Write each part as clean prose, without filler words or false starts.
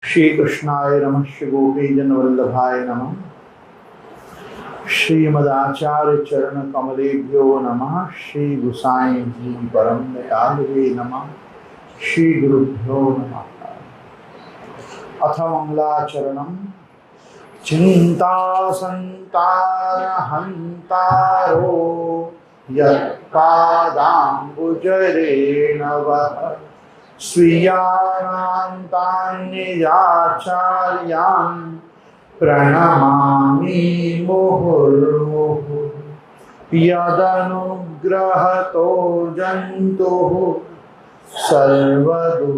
श्री कृष्णाय नमः। श्री गोपीजन वल्लभाय नमः। श्रीमदाचार्य चरण कमलेभ्यो नमः। श्री गुसाई जी परम दयालवे नमः। श्री गुरुभ्यो नमः। अथ मंगलाचरणम्। चिंता संतार हंतारो यत्पादाम्बुजरेण वः स्वीयान्तान्यजाचार्यान् प्रणमामि मुहुर्मुहुः। यदनुग्रहतो जन्तुः सर्वदुःखातिको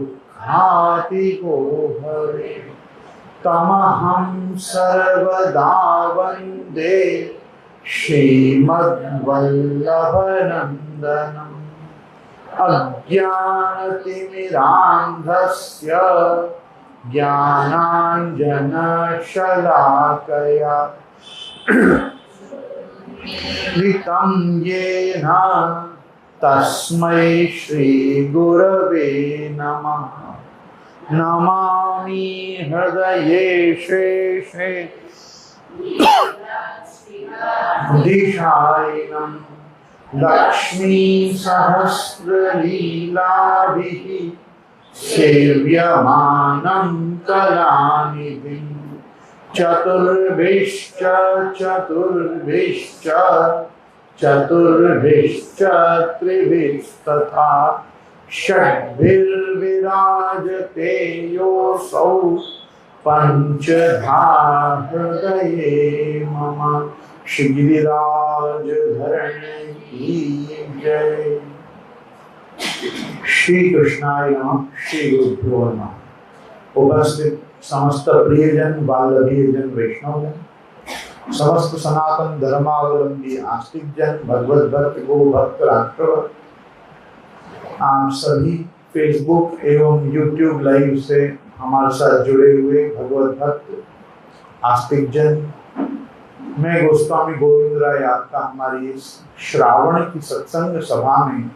भवेत् तमहं सर्वदा वन्दे श्रीमद्वल्लभनन्दनम्। अज्ञानतिमिरान्धस्य ज्ञानाञ्जनशलाकया स्फुरितं येन तस्मै श्रीगुरवे नमः। नमामि हृदये शेषे दिशायनं लक्ष्मी सहस्रलीलाभिः सेव्यमानं कलानिधिं चतुर्भिश्च चतुर्भिश्च चतुर्भिश्च त्रिभिस्तथा षड्भिर्विराजते योऽसौ पंचधा हृदये मम। श्री गिरिराज धरण की जय। श्री कृष्णाय नमः। श्री गुरुभ्यो नमः। उपस्थित समस्त प्रियजन बालवीयजन वैष्णवजन समस्त सनातन धर्मावलंबी आस्तिक जन भगवत भक्त गो भक्त राष्ट्र आप सभी फेसबुक एवं यूट्यूब लाइव से हमारे साथ जुड़े हुए भगवत भक्त आस्तिक जन, मैं गोस्वामी गोविंद राय आपका हमारी इस श्रावण की सत्संग सभा में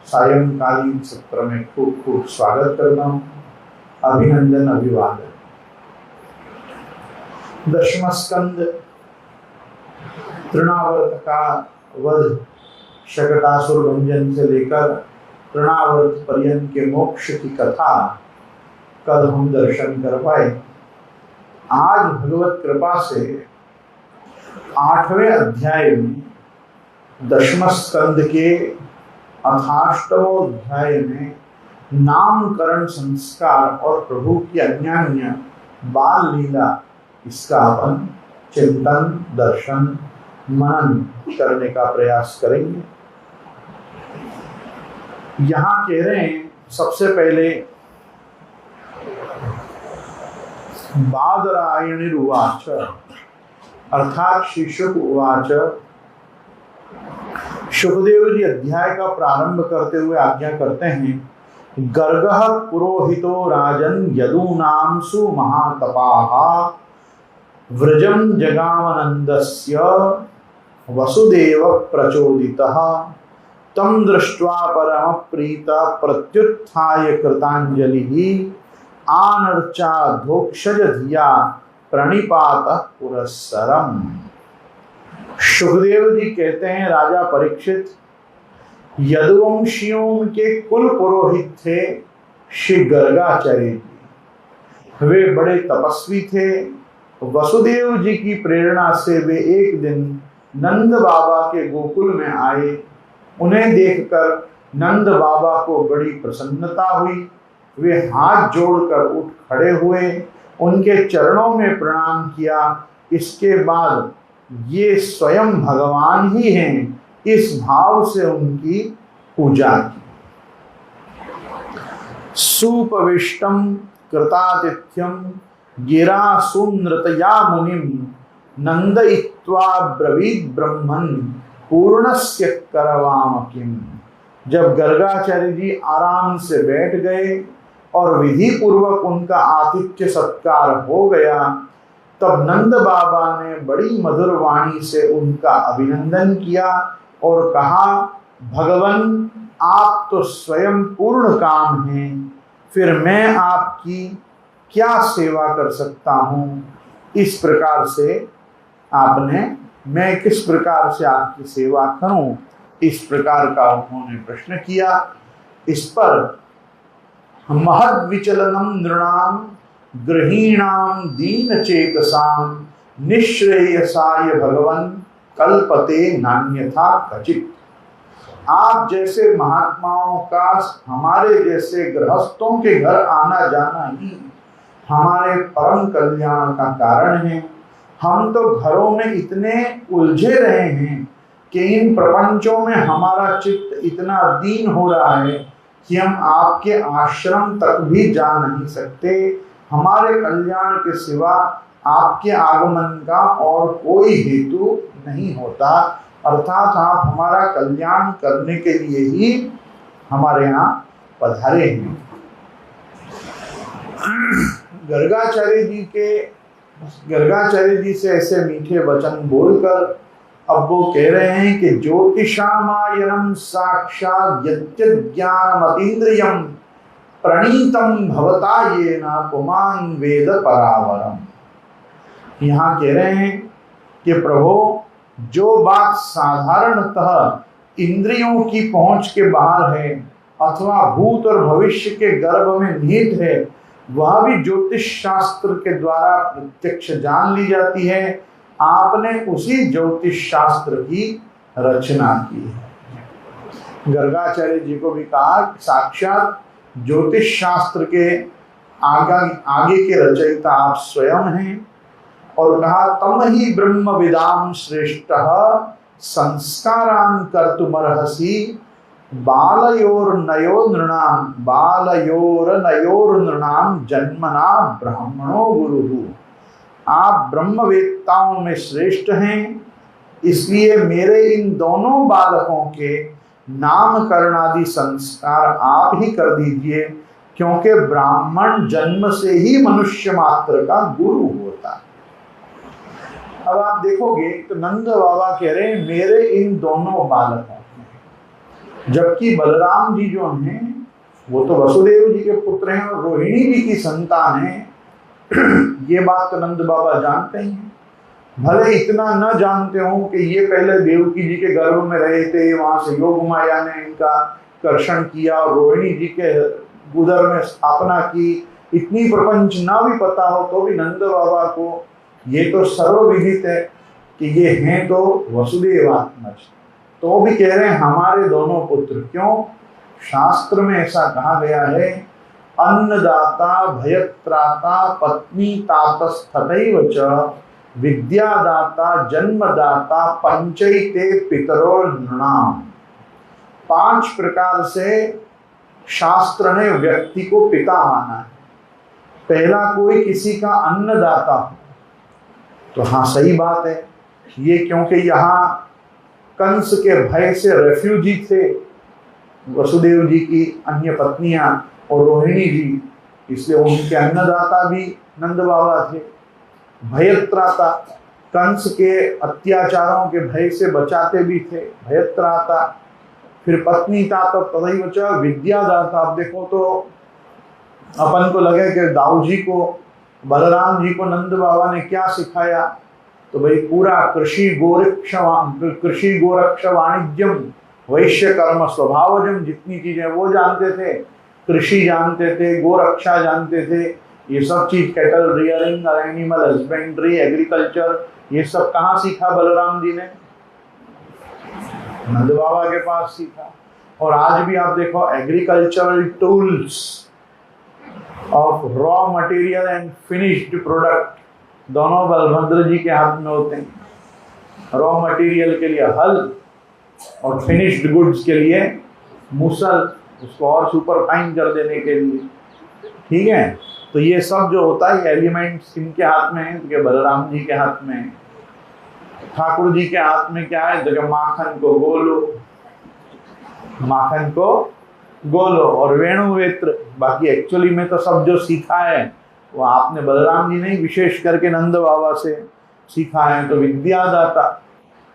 सायंकालीन सत्र में खूब खूब स्वागत करता हूँ। अभिनंदन अभिवादन। दशम स्कंद तृणावर्त का वध शकटासुर भंजन से लेकर तृणावर्त पर्यंत के मोक्ष की कथा कल हम दर्शन कर पाए। आज भगवत कृपा से 8वें अध्याय में दशम स्कंद के अथाष्टमों अध्याय में नामकरण संस्कार और प्रभु की अन्यान्य बाल लीला, इसका अपन चिंतन दर्शन मनन करने का प्रयास करेंगे। यहाँ कह रहे हैं सबसे पहले बादरायणिरुवाच अर्थात श्री शुक उवाच। शुकदेव जी अध्याय का प्रारंभ करते हुए आज्ञा करते हैं, गर्गः पुरोहितो राजन यदूनां सुमहातपाः व्रजं जगामनन्दस्य वसुदेव प्रचोदितः तं दृष्ट्वा परमप्रीतः प्रत्युत्थाय कृताञ्जलिः आनर्चाधोक्षज धिया प्रणिपात पुरस्सरम्। सुखदेव जी कहते हैं, राजा परीक्षित यदुवंशियों के कुल पुरोहित थे श्री गर्गाचार्य जी। वे बड़े तपस्वी थे। वसुदेव जी की प्रेरणा से वे एक दिन नंद बाबा के गोकुल में आए। उन्हें देखकर नंद बाबा को बड़ी प्रसन्नता हुई। वे हाथ जोड़कर उठ खड़े हुए, उनके चरणों में प्रणाम किया। इसके बाद ये स्वयं भगवान ही हैं, इस भाव से उनकी पूजा की। सुपविष्टम कृतातिथ्यम गिरा सुनृतया मुनिम नंदयित्वा ब्रवीद ब्रह्मन् पूर्णस्य करवाम किम। जब गर्गाचार्य जी आराम से बैठ गए और विधि पूर्वक उनका आतिथ्य सत्कार हो गया, तब नंद बाबा ने बड़ी मधुर वाणी से उनका अभिनंदन किया और कहा, भगवन आप तो स्वयं पूर्ण काम हैं, फिर मैं आपकी क्या सेवा कर सकता हूँ, इस प्रकार से आपने, मैं किस प्रकार से आपकी सेवा करूं, इस प्रकार का उन्होंने प्रश्न किया। इस पर महद विचलनम नृणाम गृहीणाम दीन चेतसाम निश्रेयसाय भगवन कल्पते नान्यथा कचित। आप जैसे महात्माओं का हमारे जैसे गृहस्थों के घर आना जाना ही हमारे परम कल्याण का कारण है। हम तो घरों में इतने उलझे रहे हैं कि इन प्रपंचों में हमारा चित्त इतना दीन हो रहा है कि हम आपके आश्रम तक भी जा नहीं सकते। हमारे कल्याण के सिवा आपके आगमन का और कोई हेतु नहीं होता, अर्थात आप हमारा कल्याण करने के लिए ही हमारे यहाँ पधारे हैं। गर्गाचार्य जी से ऐसे मीठे वचन बोलकर अब वो कह रहे हैं कि ज्योतिषामायनम साक्षात् यज्ञानमतीन्द्रियम प्रणीतम भवता येन पुमान् वेद परावरम। यहाँ कह रहे हैं कि प्रभु, जो बात साधारणतः इंद्रियों की पहुंच के बाहर है अथवा भूत और भविष्य के गर्भ में निहित है, वह भी ज्योतिष शास्त्र के द्वारा प्रत्यक्ष जान ली जाती है। आपने उसी ज्योतिष शास्त्र की रचना की है। गर्गाचार्य जी को भी कहा साक्षात ज्योतिष शास्त्र के आगे के रचयिता आप स्वयं हैं, और कहा तम ही ब्रह्म विदाम श्रेष्ठ संस्कारान कर्तुमर्हसि बालयोर नयोर नृणाम जन्मना ब्राह्मणो गुरु। आप ब्रह्मवेत्ताओं में श्रेष्ठ हैं, इसलिए मेरे इन दोनों बालकों के नामकरण आदि संस्कार आप ही कर दीजिए, क्योंकि ब्राह्मण जन्म से ही मनुष्य मात्र का गुरु होता है। अब आप देखोगे तो नंद बाबा कह रहे हैं मेरे इन दोनों बालकों, जबकि बलराम जी जो हैं वो तो वसुदेव जी के पुत्र हैं और रोहिणी जी की संतान है। ये बात तो नंद बाबा जानते हैं, भले इतना न जानते हो कि ये पहले देवकी जी के गर्भ में रहे थे, वहां से योग माया ने इनका कर्षण किया और रोहिणी जी के उदर में स्थापना की। इतनी प्रपंच ना भी पता हो तो भी नंद बाबा को ये तो सर्वविदित है कि ये हैं तो वसुदेवात्मज। तो भी कह रहे हैं हमारे दोनों पुत्र। क्यों? शास्त्र में ऐसा कहा गया है, अन्नदाता भयत्राता पत्नी तातस्तथैव च विद्यादाता जन्मदाता पंचैते पितरो नृणाम। 5 प्रकार से शास्त्र ने व्यक्ति को पिता माना है। पहला, कोई किसी का अन्नदाता हो, तो हाँ सही बात है ये, क्योंकि यहाँ कंस के भय से रेफ्यूजी थे वसुदेव जी की अन्य पत्नियां और रोहिणी जी, इसलिए उनके अन्नदाता भी नंद बाबा थे। भयत्राता, कंस के अत्याचारों के भय से बचाते भी थे, भयत्राता। फिर पत्नी ताता तदैव च विद्यादाता। अब देखो तो अपन को लगे कि दाऊ जी को, बलराम जी को नंद बाबा ने क्या सिखाया, तो भाई पूरा कृषि गोरक्ष वाणिज्यम वैश्य कर्म स्वभावजम, जितनी चीजें वो जानते थे। कृषि जानते थे, गोरक्षा जानते थे, ये सब चीज, cattle rearing, animal husbandry, agriculture, ये सब कहाँ सीखा बलराम जी ने? नंद बाबा के पास सीखा। और आज भी आप देखो agricultural tools of raw material and finished product दोनों बलभद्र जी के हाथ में होते हैं। रॉ मटेरियल के लिए हल और फिनिश्ड गुड्स के लिए मूसल, उसको और सुपर फाइन कर देने के लिए। ठीक है, तो ये सब जो होता है एलिमेंट्स किनके हाथ में है? तो बलराम जी के हाथ में है। ठाकुर जी के हाथ में क्या है? जगह माखन को गोलो, माखन को गोलो और वेणुवेत्र। बाकी एक्चुअली में तो सब जो सीखा है वो आपने बलराम जी ने विशेष करके नंद बाबा से सीखा है। तो विद्यादाता,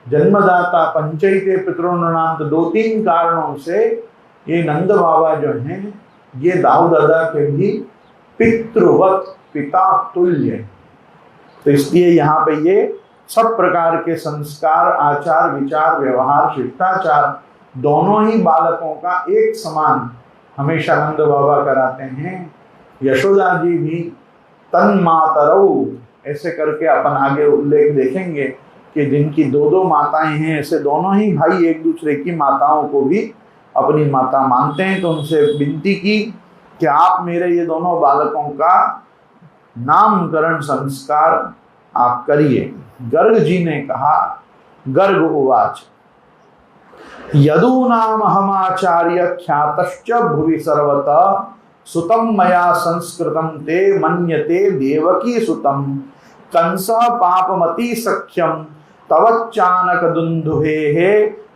जन्मदाता, पंचैते पितृणाम, तो 2-3 कारणों से ये नंद बाबा जो हैं ये दाऊ दादा के भी पितृवत, पिता तुल्य। तो इसलिए यहाँ पे ये सब प्रकार के संस्कार, आचार विचार, व्यवहार, शिष्टाचार दोनों ही बालकों का एक समान हमेशा नंद बाबा कराते हैं। यशोदा जी भी तन मातरऊ ऐसे करके अपन आगे उल्लेख देखेंगे कि जिनकी दो दो माताएं हैं, ऐसे दोनों ही भाई एक दूसरे की माताओं को भी अपनी माता मानते हैं। तो उनसे विनती की कि आप मेरे ये दोनों बालकों का नामकरण संस्कार आप करिए। गर्ग जी ने कहा, गर्ग उवाच यदूनाम हमाचार्य ख्यातश्च भुवि सर्वतः सुतम मया संस्कृतम ते मन्यते देवकी सुतम कंस पापमति सख्यम तवच्चानक दुंदुभे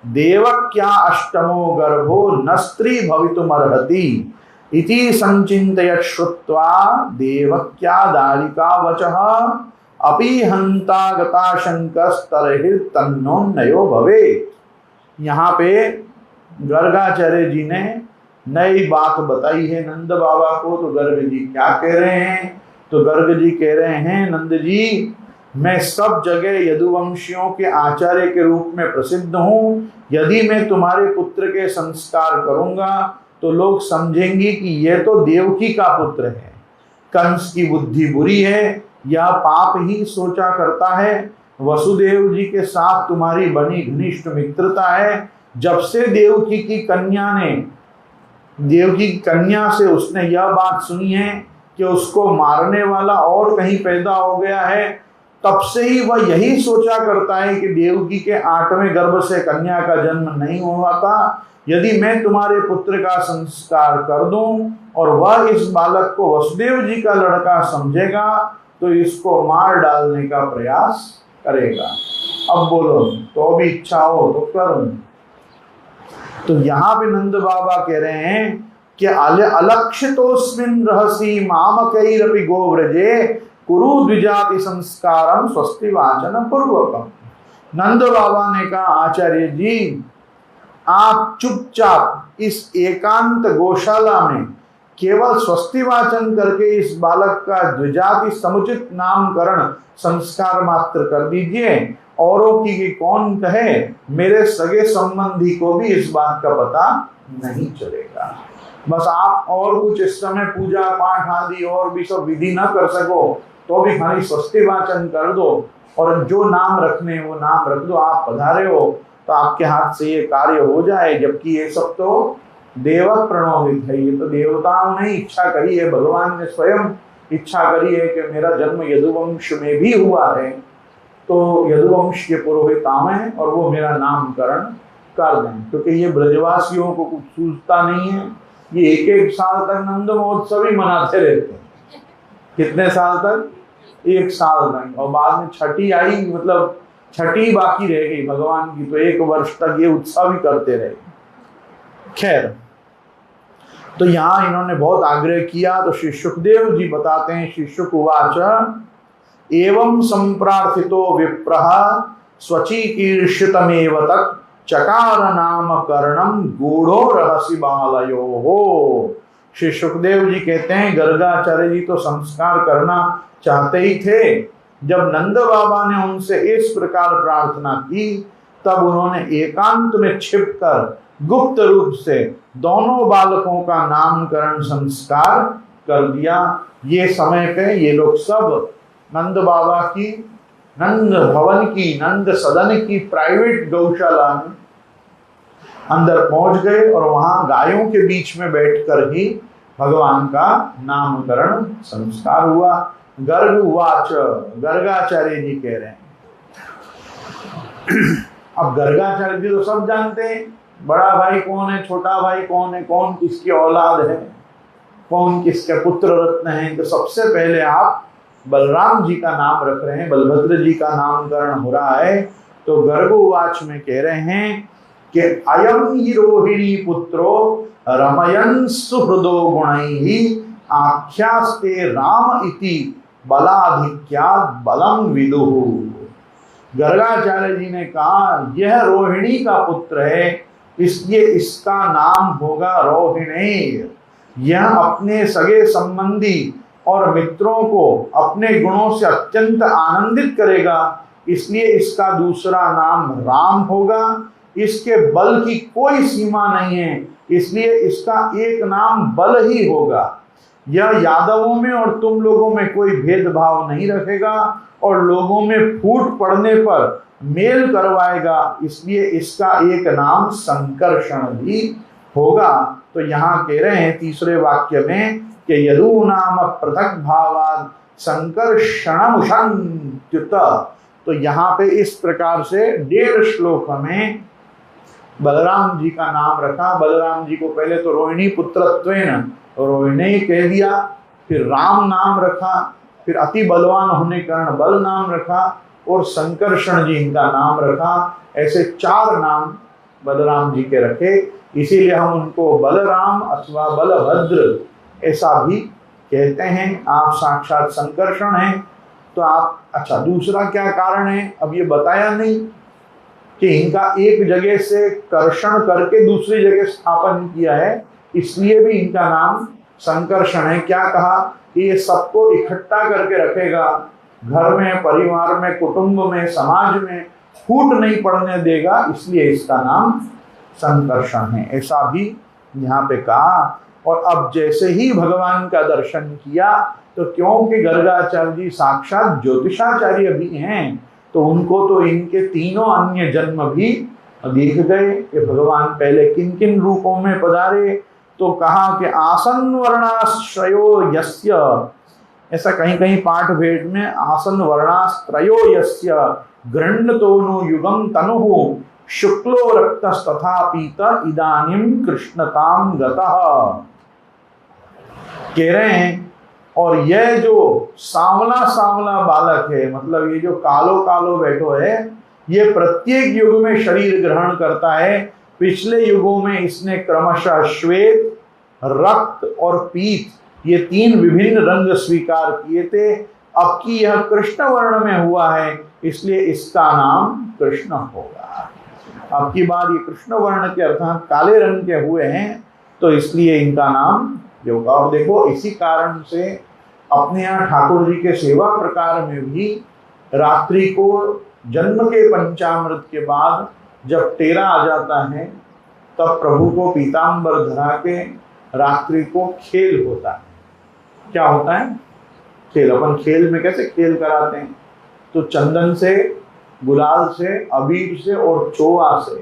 देवक्या अष्टमो गर्भो न स्त्री भवितुमर्हति इति संचिन्तयत् श्रुत्वा देवक्या दारिका वचः अपि हंता गता शंकस्तर्हि तन्नोन्नयो भवेत्। यहाँ पे गर्गाचार्य जी ने नई बात बताई है नंद बाबा को। तो गर्ग जी क्या कह रहे हैं? तो गर्ग जी कह रहे हैं, नंद जी मैं सब जगह यदुवंशियों के आचार्य के रूप में प्रसिद्ध हूँ। यदि मैं तुम्हारे पुत्र के संस्कार करूंगा तो लोग समझेंगे कि यह तो देवकी का पुत्र है। कंस की बुद्धि बुरी है, यह पाप ही सोचा करता है। वसुदेव जी के साथ तुम्हारी बनी घनिष्ठ मित्रता है। जब से देवकी की कन्या से उसने यह बात सुनी है कि उसको मारने वाला और कहीं पैदा हो गया है, तब से ही वह यही सोचा करता है कि देवकी के 8वें गर्भ से कन्या का जन्म नहीं हुआ था। यदि मैं तुम्हारे पुत्र का संस्कार कर दूं और वह इस बालक को वसुदेव जी का लड़का समझेगा तो इसको मार डालने का प्रयास करेगा। अब बोलो, तो भी इच्छा हो तो करूं। तो यहाँ पे नंद बाबा कह रहे हैं कि अलक्षितोस्मिन् रहसि मामकैरपि गोव्रजे कुरु द्विजाति संस्कारम स्वस्ति वाचन पूर्वकम। नंद बाबा ने कहा, आचार्य जी आप चुपचाप इस एकांत गौशाला में केवल स्वस्ति वाचन करके इस बालक का द्विजाति समुचित नामकरण संस्कार मात्र कर दीजिए। औरों की कौन कहे, मेरे सगे संबंधी को भी इस बात का पता नहीं चलेगा। बस आप और कुछ इस समय पूजा पाठ आदि और भी सब विधि न कर सको तो भी खाली स्वस्ति वाचन कर दो और जो नाम रखने वो नाम रख दो। आप पधारे हो तो आपके हाथ से ये कार्य हो जाए। जबकि ये सब तो देव प्रणोदित है, ये तो देवताओं ने इच्छा करी है, भगवान ने स्वयं इच्छा करी है कि मेरा जन्म यदुवंश में भी हुआ है तो यदुवंश के पुरोहित आवें और वो मेरा नामकरण कर दें। क्योंकि ये ब्रजवासियों को कुछ सूझता नहीं है। ये एक साल तक नंद महोत्सव ही मनाते रहते हैं। कितने साल तक? 1 साल तक। और बाद में छठी आई, मतलब छठी बाकी रह गई भगवान की, तो 1 वर्ष तक ये उत्सव ही करते रहे। खैर, तो यहाँ इन्होंने बहुत आग्रह किया। तो श्री सुखदेव जी बताते हैं, श्री शुक उवाच एवं संप्रार्थितो विप्रः स्वचीकीर्षितमेव तत् चकार नामकरणम गूढ़ो रहसि बालयोः। श्री सुखदेव जी कहते हैं, गर्गाचार्य जी तो संस्कार करना चाहते ही थे। जब नंद बाबा ने उनसे इस प्रकार प्रार्थना की तब उन्होंने एकांत में छिपकर गुप्त रूप से दोनों बालकों का नामकरण संस्कार कर दिया। ये समय पे ये लोग सब नंद बाबा की, नंद भवन की, नंद सदन की प्राइवेट गौशाला में अंदर पहुंच गए और वहां गायों के बीच में बैठकर ही भगवान का नामकरण संस्कार हुआ। गर्ग उवाच, गर्गाचार्य जी कह रहे हैं। अब गर्गाचार्य जी तो सब जानते हैं, बड़ा भाई कौन है, छोटा भाई कौन है, कौन किसकी औलाद है, कौन किसके पुत्र रत्न है। तो सबसे पहले आप बलराम जी का नाम रख रहे हैं, बलभद्र जी का नामकरण हो रहा है। तो गर्ग उवाच में कह रहे हैं कि अयम ही रोहिणी पुत्रो रमयन् सुहृदो गुणैः आख्यास्ते राम इति बलाधिक्यात् बलं विदुः। गर्गाचार्य जी ने कहा यह रोहिणी का पुत्र है, इसलिए इसका नाम होगा रोहिणी। यह अपने सगे संबंधी और मित्रों को अपने गुणों से अत्यंत आनंदित करेगा, इसलिए इसका दूसरा नाम राम होगा। इसके बल की कोई सीमा नहीं है, इसलिए इसका एक नाम बल ही होगा। यह यादवों में और तुम लोगों में कोई भेदभाव नहीं रखेगा और लोगों में फूट पड़ने पर मेल करवाएगा, इसलिए इसका एक नाम संकर्षण भी होगा। तो यहाँ कह रहे हैं तीसरे वाक्य में कि यदु नाम पृथक भावाद संकर्षणमुषन्त्युत। तो यहाँ पे इस प्रकार से 1.5 श्लोक में बलराम जी का नाम रखा। बलराम जी को पहले तो रोहिणी पुत्रत्वेन रोहिणी कह दिया, फिर राम नाम रखा, फिर अति बलवान होने के कारण बल नाम रखा और संकर्षण जी इनका नाम रखा। ऐसे 4 नाम बलराम जी के रखे, इसीलिए हम उनको बलराम अथवा बलभद्र ऐसा भी कहते हैं। आप साक्षात संकर्षण हैं। तो आप अच्छा दूसरा क्या कारण है अब ये बताया नहीं कि इनका एक जगह से कर्षण करके दूसरी जगह स्थापन किया है, इसलिए भी इनका नाम संकर्षण है। क्या कहा कि ये सबको इकट्ठा करके रखेगा, घर में, परिवार में, कुटुंब में, समाज में फूट नहीं पड़ने देगा, इसलिए इसका नाम संकर्षण है, ऐसा भी यहाँ पे कहा। और अब जैसे ही भगवान का दर्शन किया तो क्योंकि गर्गाचार्य जी साक्षात ज्योतिषाचार्य भी हैं, तो उनको तो इनके 3 अन्य जन्म भी दिख गए कि भगवान पहले किन किन रूपों में पधारे। तो कहा कि आसन वर्णाश्रयो यस्य, ऐसा कहीं कहीं पाठ भेद में आसन वर्णाश्रयो यस्य गृह्णतोनु युगम तनुः शुक्लो रक्तस्तथा पीत इदानीं कृष्णतां गतः। कह रहे हैं और यह जो सांवला सांवला बालक है, मतलब ये जो कालो कालो बैठो है, ये प्रत्येक युग में शरीर ग्रहण करता है। पिछले युगों में इसने क्रमशः श्वेत, रक्त और पीत ये 3 विभिन्न रंग स्वीकार किए थे। अब की यह कृष्ण वर्ण में हुआ है, इसलिए इसका नाम कृष्ण होगा। अब की बार ये कृष्ण वर्ण के अर्थात काले रंग के हुए हैं, तो इसलिए इनका नाम होगा। और देखो इसी कारण से अपने यहाँ ठाकुर जी के सेवा प्रकार में भी रात्रि को जन्म के पंचामृत के बाद जब 13 आ जाता है, तब प्रभु को पीताम्बर धरा के रात्रि को खेल होता है। क्या होता है? खेल। अपन खेल में कैसे खेल कराते हैं? तो चंदन से, गुलाल से, अबीर से और चोवा से।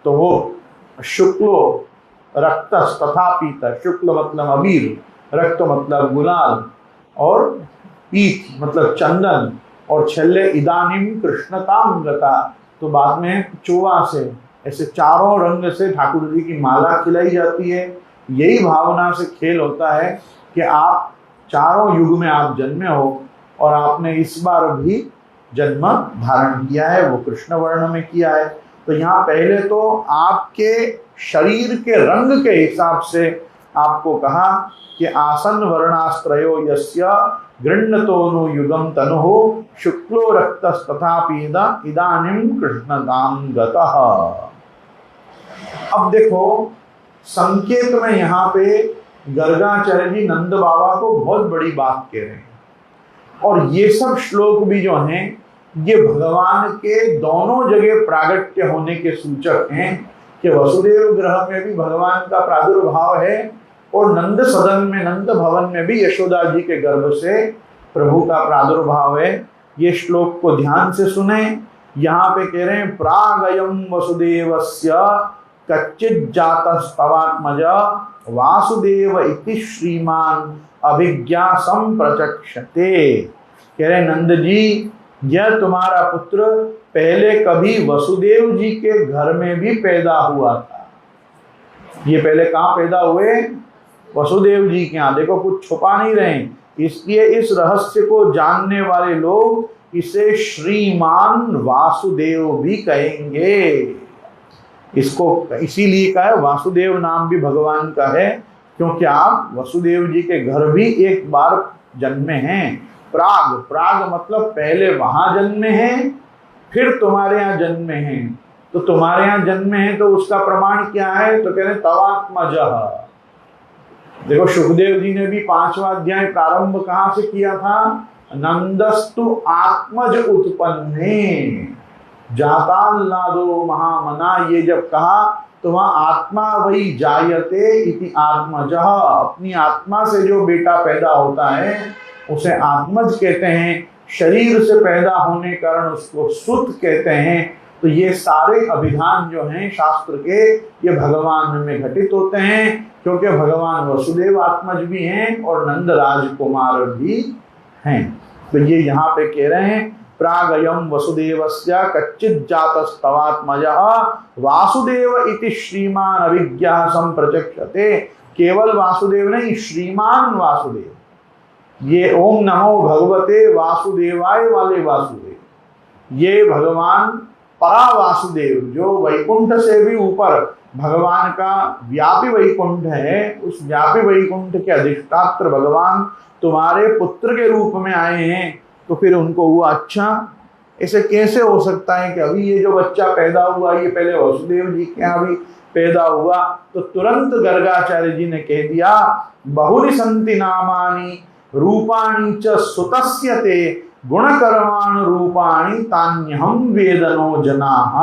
तो वो शुक्लो रक्तस तथा पीत, शुक्ल मतलब अबीर, रक्त मतलब गुलाल और पीत मतलब चंदन, और छल्ले इदानीम कृष्णतां गता, तो बाद में चोवा से, ऐसे 4 रंग से ठाकुर जी की माला खिलाई जाती है। यही भावना से खेल होता है कि आप 4 युग में आप जन्मे हो और आपने इस बार भी जन्म धारण किया है, वो कृष्ण वर्ण में किया है। तो यहाँ पहले तो आपके शरीर के रंग के हिसाब से आपको कहा कि आसन वर्णास्त्रयो यस्य गृह्णतोनु युगम तनुः शुक्लो रक्तस्तथा पीत इदानीं कृष्णतां गतः। अब देखो संकेत में यहाँ पे गर्गाचार्य जी नंद बाबा को बहुत बड़ी बात कह रहे हैं। और ये सब श्लोक भी जो हैं ये भगवान के दोनों जगह प्रागट्य होने के सूचक हैं कि वसुदेव ग्रह में भी भगवान का प्रादुर्भाव है और नंद सदन में, नंद भवन में भी यशोदा जी के गर्भ से प्रभु का प्रादुर्भाव है। ये श्लोक को ध्यान से सुने। यहाँ पे कह रहे हैं प्रागयम वसुदेवस्य कच्चित् जातस्तवात्मज वासुदेव इति श्रीमान अभिज्ञा संप्रचक्षते। कह रहे नंद जी, यह तुम्हारा पुत्र पहले कभी वसुदेव जी के घर में भी पैदा हुआ था। ये पहले कहाँ पैदा हुए? वसुदेव जी के यहाँ। देखो कुछ छुपा नहीं रहे, इसलिए इस रहस्य को जानने वाले लोग इसे श्रीमान वासुदेव भी कहेंगे। इसको इसीलिए कहा है, वासुदेव नाम भी भगवान का है क्योंकि आप वसुदेव जी के घर भी एक बार जन्मे हैं। प्राग, प्राग मतलब पहले वहां जन्मे हैं फिर तुम्हारे यहाँ जन्मे हैं। तो तुम्हारे यहाँ जन्मे हैं तो उसका प्रमाण क्या है? तो कह रहे तवात्मजः। देखो सुखदेव जी ने भी 5वां अध्याय प्रारंभ कहां से किया था? नंदस्तु आत्मज उत्पन्ने जाताल्लादो महामना, ये जब कहा तो वहां आत्मा वही जायते इति आत्मजः, अपनी आत्मा से जो बेटा पैदा होता है उसे आत्मज कहते हैं। शरीर से पैदा होने कारण उसको सुत कहते हैं। तो ये सारे अभिधान जो हैं शास्त्र के, ये भगवान में घटित होते हैं, क्योंकि भगवान वसुदेव आत्मज भी हैं और नंद राजकुमार भी हैं। तो ये यहाँ पे कह रहे हैं प्रागयम वसुदेवस्य कच्चित् जातस्तवात्मजः वासुदेव इति श्रीमान अभिज्ञः संप्रचक्षते। केवल वासुदेव नहीं, श्रीमान वासुदेव। ये ओम नमो भगवते वासुदेवाय वाले वासुदेव, ये भगवान परा वासुदेव जो वैकुंठ से भी ऊपर भगवान का व्यापी वैकुंठ है, उस व्यापी वैकुंठ के अधिष्ठात्र भगवान तुम्हारे पुत्र के रूप में आए हैं। तो फिर उनको हुआ अच्छा, ऐसे कैसे हो सकता है कि अभी ये जो बच्चा पैदा हुआ ये पहले वसुदेव जी के यहाँ भी पैदा हुआ? तो तुरंत गर्गाचार्य जी ने कह दिया बहुनि संति नामानि रूपाणि च सुतस्य ते गुणकर्माणि रूपाणि तान्यहं वेदनो जनाः।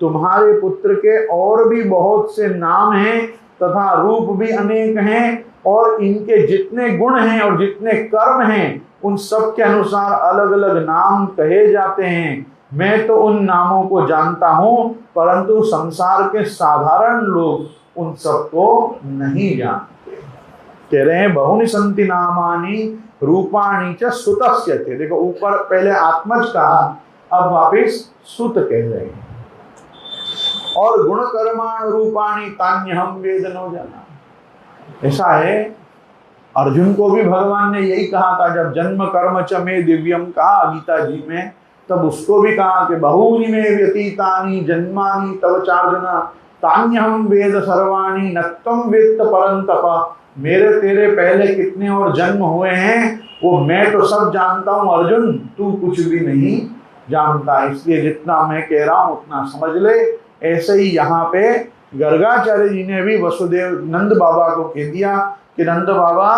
तुम्हारे पुत्र के और भी बहुत से नाम हैं तथा रूप भी अनेक हैं, और इनके जितने गुण हैं और जितने कर्म हैं उन सब के अनुसार अलग अलग नाम कहे जाते हैं। मैं तो उन नामों को जानता हूं, परंतु संसार के साधारण लोग उन सब को नहीं जानते। कह रहे हैं बहुनि संति नामानि रूपाणि च सुतस्य थे। देखो ऊपर पहले आत्मज कहा, अब वापिस सुत कह रहे हैं। और गुण कर्माण रूपाणि तान्यहं वेदनो जाना। ऐसा है, अर्जुन को भी भगवान ने यही कहा था जब जन्म कर्म च मे दिव्यम कहा गीता जी में, तब उसको भी कहा कि बहूनि मे व्यतीतानि जन्मानि तव चार्जुन तान्यहं वेद सर्वाणि न त्वं वेत्त परन्तप। मेरे तेरे पहले कितने और जन्म हुए हैं वो मैं तो सब जानता हूँ अर्जुन, तू कुछ भी नहीं जानता, इसलिए जितना मैं कह रहा हूँ उतना समझ ले। ऐसे ही यहाँ पे गर्गाचार्य जी ने भी वसुदेव नंद बाबा को कह दिया कि नंद बाबा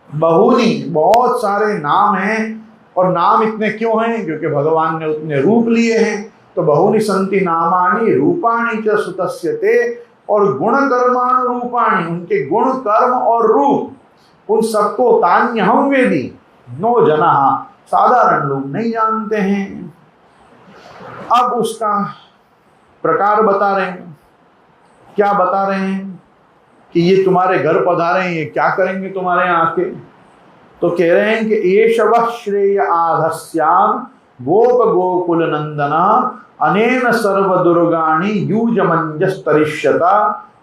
बहुनी बहुत सारे नाम हैं, और नाम इतने क्यों हैं? क्योंकि भगवान ने उतने रूप लिए हैं। तो बहुनी संति नामानि रूपाणि च सुतस्यते, और गुण कर्माण रूपाणि, उनके गुण कर्म और रूप उन सबको तान्यहं वेदी नो जनाः, साधारण लोग नहीं जानते हैं। अब उसका प्रकार बता रहे हैं। क्या बता रहे हैं? कि ये तुम्हारे घर पधारे हैं, ये क्या करेंगे तुम्हारे यहाँ आके? तो कह रहे हैं कि एष वः श्रेय आधस्याम गोप गोकुल नंदना अनेन सर्व दुर्गाणि यूजमंजस्तरिष्यता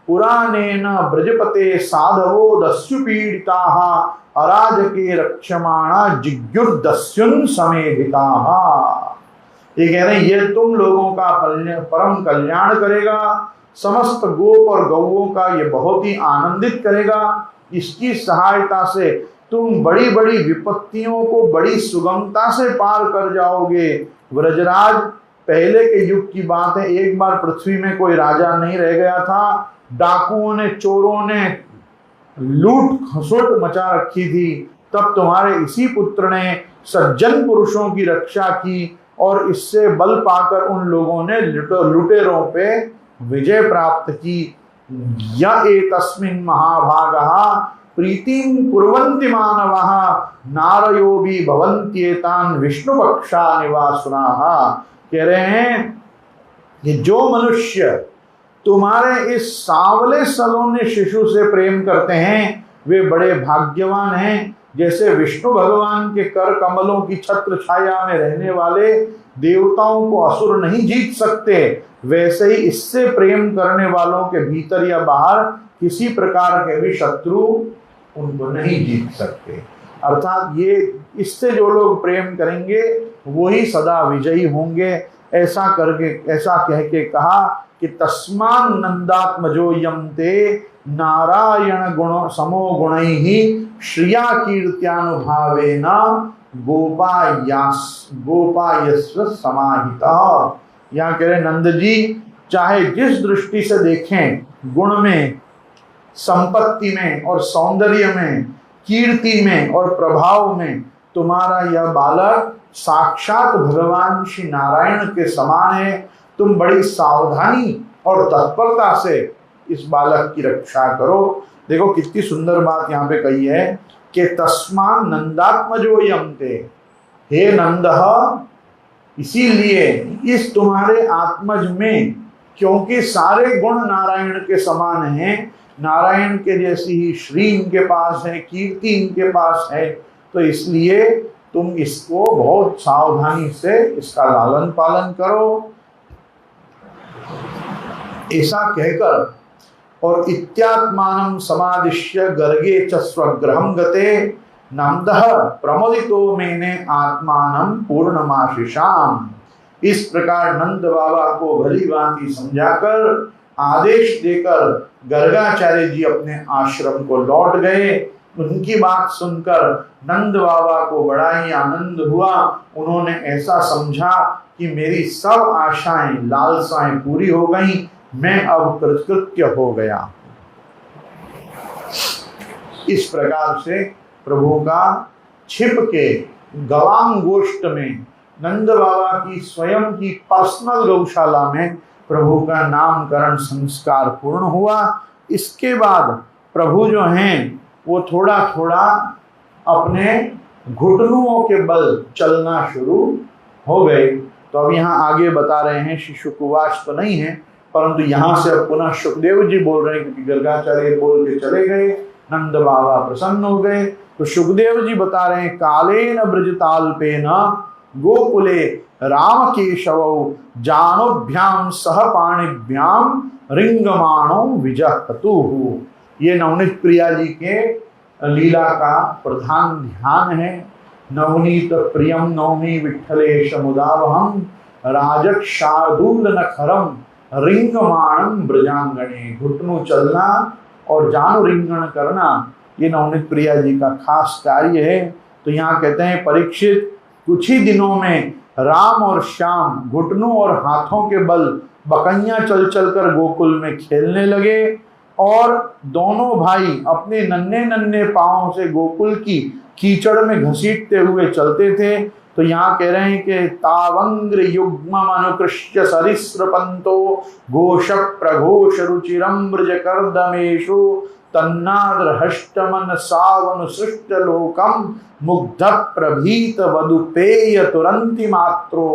पुराणेन ब्रजपते साधवो दस्यु पीडिताः अराजके रक्षमाणा जिज्ञुर्दस्युन् समेधिताः। ये कह रहे हैं ये तुम लोगों का परम कल्याण करेगा, समस्त गोप और गौओं का ये बहुत ही आनंदित करेगा। इसकी सहायता से तुम बड़ी बड़ी विपत्तियों को बड़ी सुगमता से पार कर जाओगे। व्रजराज पहले के युग की बात है, एक बार पृथ्वी में कोई राजा नहीं रह गया था, डाकुओं ने चोरों ने लूट खसोट मचा रखी थी। तब तुम्हारे इसी पुत्र ने सज्जन पुरुषों की रक्षा की, और इससे बल पाकर उन लोगों ने लुटेरों पे विजय प्राप्त की। य एतस्मिन् महाभागः प्रीतिं कुर्वन्ति मानवः नारयो भी भवन्त्येतान् विष्णुपक्षा निवासुनाः। कह रहे हैं कि जो मनुष्य तुम्हारे इस सांवले सलोने शिशु से प्रेम करते हैं वे बड़े भाग्यवान हैं। जैसे विष्णु भगवान के कर कमलों की छत्र छाया में रहने वाले देवताओं को असुर नहीं जीत सकते, वैसे ही इससे प्रेम करने वालों के भीतर या बाहर किसी प्रकार के भी शत्रु उनको नहीं जीत सकते। अर्थात ये इससे जो लोग प्रेम करेंगे वही सदा विजयी होंगे। ऐसा कह के कहा कि तस्मान नंदात्मजो यम ते नारायण गुण समो गुणैः श्रिया कीर्त्यानुभावेन गोपायस्व समाहिता। यहाँ कह रहे नंद जी चाहे जिस दृष्टि से देखें गुण में संपत्ति में और सौंदर्य में, कीर्ति में और प्रभाव में तुम्हारा यह बालक साक्षात भगवान श्री नारायण के समान है। तुम बड़ी सावधानी और तत्परता से इस बालक की रक्षा करो। देखो कितनी सुंदर बात यहाँ पे कही है कि तस्मान् नंदात्मजो यमते, हे नंद, इसीलिए इस तुम्हारे आत्मज में, क्योंकि सारे गुण नारायण के समान हैं, नारायण के जैसी ही श्री इनके पास है, कीर्ति इनके पास है, तो इसलिए तुम इसको बहुत सावधानी से इसका लालन पालन करो। ऐसा कहकर और इत्यात्मानं समादिश्य गर्गे च स्वगृहं गते नंदः प्रमोदितो मेने आत्मानं पूर्णमाशिषाम। इस प्रकार नंद बाबा को भली भांति समझाकर आदेश देकर गर्गाचार्य जी अपने आश्रम को लौट गए। उनकी बात सुनकर नंद बाबा को बड़ा ही आनंद हुआ। उन्होंने ऐसा समझा कि मेरी सब आशाएं, लालसाएं पूरी हो गईं, मैं अब कृतकृत्य हो गया। इस प्रकार से प्रभु का छिप के गवाम गोष्ठ में, नंद बाबा की स्वयं की पर्सनल गौशाला में प्रभु का नामकरण संस्कार पूर्ण हुआ। इसके बाद प्रभु जो हैं वो थोड़ा थोड़ा अपने घुटनों के बल चलना शुरू हो गए। तो अब यहाँ आगे बता रहे हैं, श्री शुकवाच तो नहीं है, परंतु यहाँ से अब पुनः सुखदेव जी बोल रहे हैं, क्योंकि गर्गाचार्य बोल के चले गए, नंद बाबा प्रसन्न हो गए। तो सुखदेव जी बता रहे हैं, कालेन ब्रजताल्पेन गोकुले राम केशवौ जानोभ्याम सह पाणिभ्याम रिंगमाणो विजहतुः। ये नवनीत प्रिया जी के लीला का प्रधान ध्यान है। नवनीत प्रियम नवमी विठ्ठलेश मुदावहम राजक शार्दूल नखरम रिंगमाणम ब्रजांगणे। घुटनों चलना और जानु रिंगण करना ये नवनीत प्रिया जी का खास कार्य है। तो यहाँ कहते हैं, परीक्षित कुछ ही दिनों में राम और श्याम घुटनों और हाथों के बल बकैया चल चल कर गोकुल में खेलने लगे और दोनों भाई अपने नन्हे नन्हे पांवों से गोकुल की कीचड़ में घसीटते हुए चलते थे। तो यहाँ कह रहे हैं कि तावंग्र युग्मम अनुकृष्य सरिस्रपंतो घोष प्रघोष रुचिरम ब्रज कर्दमेशु तन्नाद्र हष्टमन सावन सृष्ट लोकम मुग्ध प्रभीत वदुपेय तुरंति मात्रो।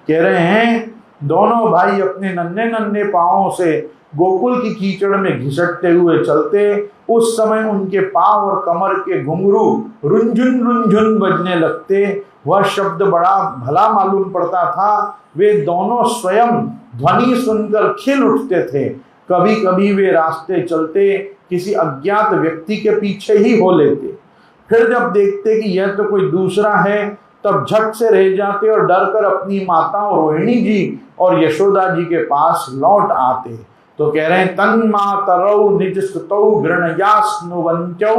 कह रहे हैं दोनों भाई अपने नन्हे नन्हे पांवों से गोकुल की कीचड़ में घिसटते हुए चलते। उस समय उनके पांव और कमर के घुंघरू रुंझुन रुंझुन बजने लगते। वह शब्द बड़ा भला मालूम पड़ता था। वे दोनों स्वयं ध्वनि सुनकर खिल उठते थे। कभी कभी वे रास्ते चलते किसी अज्ञात व्यक्ति के पीछे ही हो लेते। फिर जब देखते कि यह तो कोई दूसरा है, तब झट से रह जाते और डर कर अपनी माताओं रोहिणी जी और यशोदा जी के पास लौट आते। तो कह रहे हैं, तन्मातरौ निज सुतौ गृणयास्नुवंत्यौ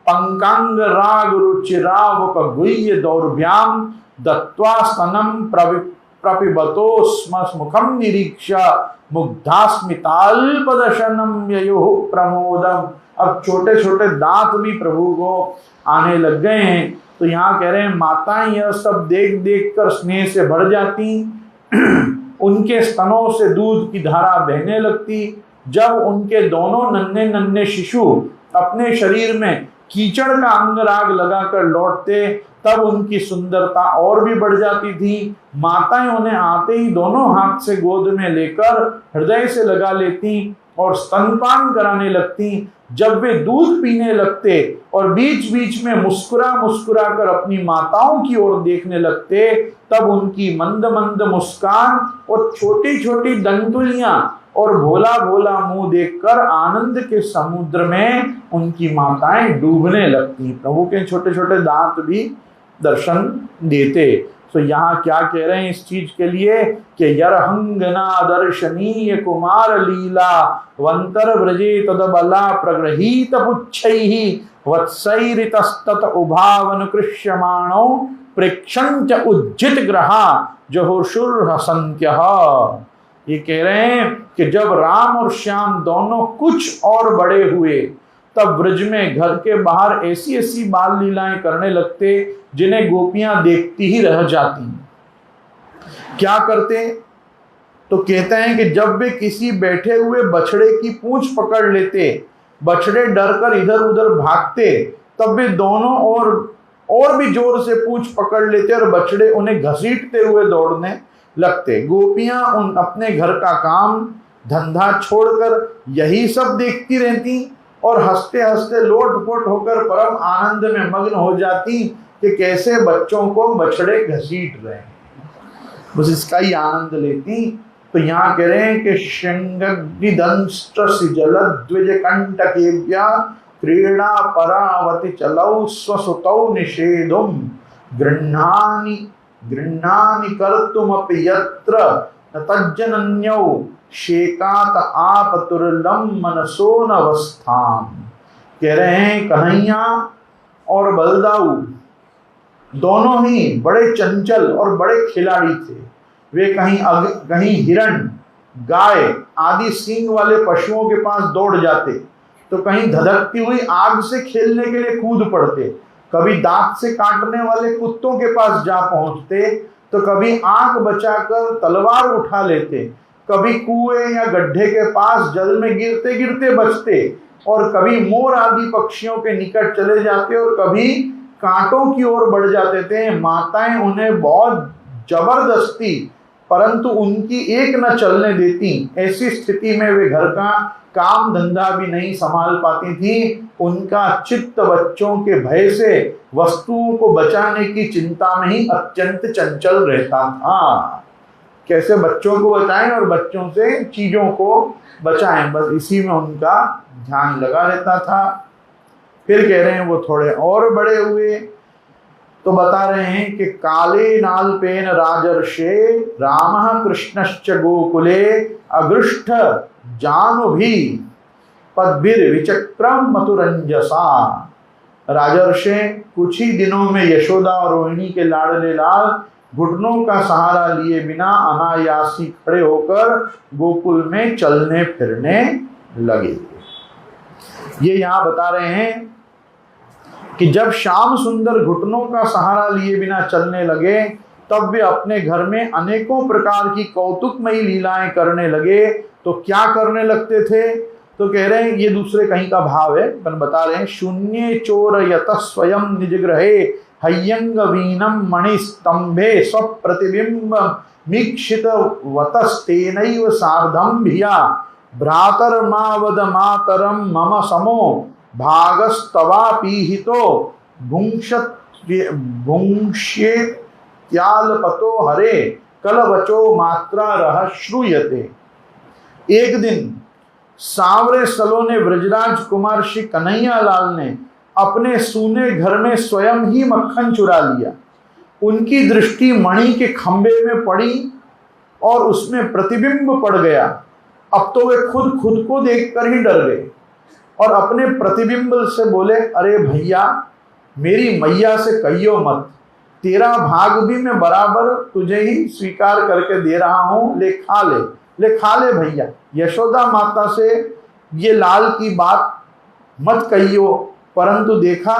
पंकांग राग रुचिरावक गुह्य दौर्भ्याम दत्त्वा स्तनम प्रपिबतो स्मुखम निरीक्ष्य मुग्धास्मिताल्पदशनम ययुः प्रमोदम। अब छोटे छोटे दांत भी प्रभु को आने लग गए हैं। तो यहाँ कह रहे हैं, माताएं यह सब देख देख कर स्नेह से भर जाती, उनके स्तनों से दूध की धारा बहने लगती। जब उनके दोनों नन्हे नन्हे शिशु अपने शरीर में कीचड़ का अंगराग लगाकर लौटते, तब उनकी सुंदरता और भी बढ़ जाती थी। माताएं उन्हें आते ही दोनों हाथ से गोद में लेकर हृदय से लगा लेती और स्तनपान कराने लगती। जब वे दूध पीने लगते और बीच बीच में मुस्कुरा मुस्कुरा कर अपनी माताओं की ओर देखने लगते, तब उनकी मंद मंद मुस्कान और छोटी छोटी दंतुलियां और भोला भोला मुंह देखकर आनंद के समुद्र में उनकी माताएं डूबने लगती। प्रभु के छोटे छोटे दांत भी दर्शन देते। तो यहाँ क्या कह रहे हैं इस चीज के लिए कि यरहंगना दर्शनीय कुमार लीला वंतर ब्रजे तदबला प्रगृहीत पुच्छैहि वत्सैरितस्तत उभावन कृष्यमाणौ प्रेक्षंच उज्जित ग्रहा जहोशुर हसंत्यः। ये कह रहे हैं कि जब राम और श्याम दोनों कुछ और बड़े हुए तब ब्रज में घर के बाहर ऐसी ऐसी बाल लीलाएं करने लगते जिन्हें गोपियां देखती ही रह जाती। क्या करते? तो कहते हैं कि जब वे किसी बैठे हुए बछड़े की पूंछ पकड़ लेते, बछड़े डरकर इधर उधर भागते, तब वे दोनों और भी जोर से पूंछ पकड़ लेते और बछड़े उन्हें घसीटते हुए दौड़ने लगते। गोपियां उन अपने घर का काम धंधा छोड़कर यही सब देखती रहती और हंसते हंसते लोटपोट होकर परम आनंद में मग्न हो जाती कि कैसे बच्चों को बछड़े घसीट रहे हैं, बस इसका ही आनंद लेती। तो यहाँ कह रहे हैं कि जलद्विज कंटकेभ्या क्रीड़ा परावति चलौ स्वसुतौ निषेधुम गृह्णानि कर्तुमपि यत्र न तज्जनन्यौ शेकात आपतुर्लम मनसो नवस्थाम। कह रहे हैं कन्हैया और बलदाऊ दोनों ही बड़े चंचल और बड़े खिलाड़ी थे। वे कहीं हिरण, गाय आदि सींग वाले पशुओं के पास दौड़ जाते, तो कहीं धधकती हुई आग से खेलने के लिए कूद पड़ते, कभी दांत से काटने वाले कुत्तों के पास जा पहुंचते, तो कभी आंख बचाकर तलवार उठा लेते, कभी कुएं या गड्ढे के पास जल में गिरते गिरते बचते, और कभी मोर आदि पक्षियों के निकट चले जाते और कभी कांटों की ओर बढ़ जाते थे। माताएं उन्हें बहुत जबरदस्ती परंतु उनकी एक न चलने देती। ऐसी स्थिति में वे घर का काम धंधा भी नहीं संभाल पाती थी। उनका चित्त बच्चों के भय से वस्तुओं को बचाने की चिंता में ही अत्यंत चंचल रहता था। कैसे बच्चों को बचाएं और बच्चों से चीजों को बचाएं, बस इसी में उनका ध्यान लगा रहता था। फिर कह रहे हैं वो थोड़े और बड़े हुए तो बता रहे हैं कि काले नाल्पेन राजर्षे रामः कृष्णश्च गोकुले अगृष्ठ जानुभि पद्भिर विचक्रम मथुरंजसा। राजर्षे कुछ ही दिनों में यशोदा और रोहिणी के लाडले लाल घुटनों का सहारा लिए बिना अनायासी खड़े होकर गोकुल में चलने फिरने लगे। ये यहाँ बता रहे हैं कि जब श्याम सुंदर घुटनों का सहारा लिए बिना चलने लगे तब वे अपने घर में अनेकों प्रकार की कौतुकमयी लीलाएं करने लगे। तो क्या करने लगते थे? तो कह रहे हैं ये दूसरे कहीं का भाव है, पर बता रहे हैं शून्य चोर यत स्वयं निज ग्रहे हय्यंग वीनम मणिस्तंभे स्वप्रतिबिंब मीक्षित वतस्तेनैव सार्धम भिया भ्रातर्मावद मातरम मम समो भागस्तवा पीहितो भुंक्ष्येत्यालपतो हरे कलवचो मात्रा रह श्रूयते। एक दिन सांवरे सलोने ब्रजराज कुमार श्री कन्हैया लाल ने अपने सूने घर में स्वयं ही मक्खन चुरा लिया। उनकी दृष्टि मणि के खंबे में पड़ी और उसमें प्रतिबिंब पड़ गया। अब तो वे खुद को देखकर ही डर गए और अपने प्रतिबिंब से बोले, अरे भैया मेरी मैया से कहियो मत, तेरा भाग भी मैं बराबर तुझे ही स्वीकार करके दे रहा हूं, ले खा ले भैया। यशोदा माता से ये लाल की बात मत कहियो। परंतु देखा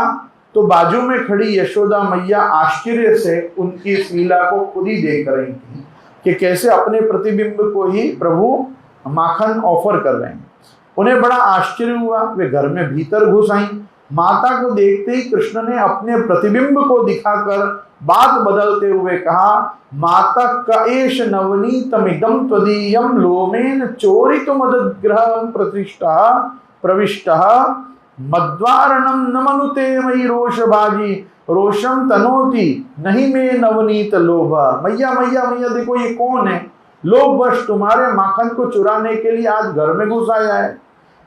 तो बाजू में खड़ी यशोदा मैया आश्चर्य से उनकी इस लीला को खुद ही देख रही थी कि कैसे अपने प्रतिबिंब को ही प्रभु माखन ऑफर कर रहे हैं। उन्हें बड़ा आश्चर्य हुआ। वे घर में भीतर घुस आई। माता को देखते ही कृष्ण ने अपने प्रतिबिंब को दिखाकर बात बदलते हुए कहा, माता कएश नवनीतमिदं त्वदीयं लोमेन चोरितु मदग्रहं प्रविष्टः मद्वारणं न मनुते मयि रोषभाजी रोषम तनोति नहीं में नवनीत लोभ। मैया मैया मैया देखो ये कौन है, लोभवश तुम्हारे माखन को चुराने के लिए आज घर में घुस आया है।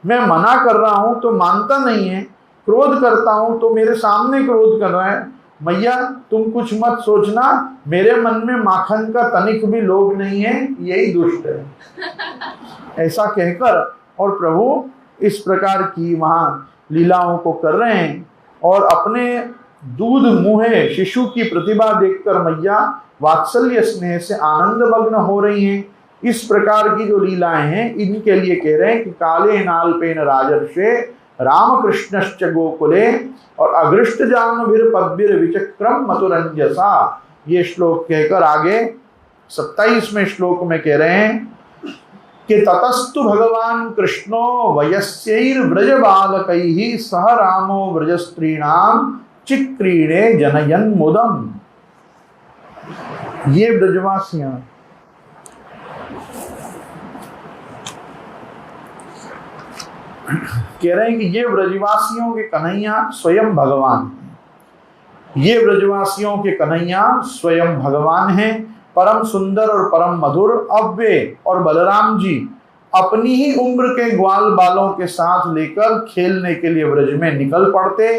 मैं मना कर रहा हूं तो मानता नहीं है, क्रोध करता हूं तो मेरे सामने क्रोध कर रहा है। मैया तुम कुछ मत सोचना, मेरे मन में माखन का तनिक भी लोभ नहीं है, यही दुष्ट है। ऐसा कहकर और प्रभु इस प्रकार की वहां लीलाओं को कर रहे हैं और अपने दूध मुहे शिशु की प्रतिभा देखकर मैया वात्सल्य स्नेह से आनंद मग्न हो रही हैं इस प्रकार की जो लीलाएं हैं इनके लिए कह रहे हैं कि काले नाल्पेन राजर्षे रामकृष्णश्च गोकुले और अगृष्ट जानवीर पद्भिर विचक्रम मधुरंजसा। ये श्लोक कहकर आगे 27वें श्लोक में कह रहे हैं कि ततस्तु भगवान कृष्णो वयस्यैर व्रज बालकैः सह रामो व्रजस्त्रीणाम चिक्रीणे जनयन मुदम। ये ब्रजवासियां कह रहे हैं कि ये ब्रजवासियों के कन्हैया स्वयं भगवान, ये ब्रजवासियों के कन्हैया स्वयं भगवान हैं, परम सुंदर और परम मधुर। अब वे और बलराम जी अपनी ही उम्र के ग्वाल बालों के साथ लेकर खेलने के लिए ब्रज में निकल पड़ते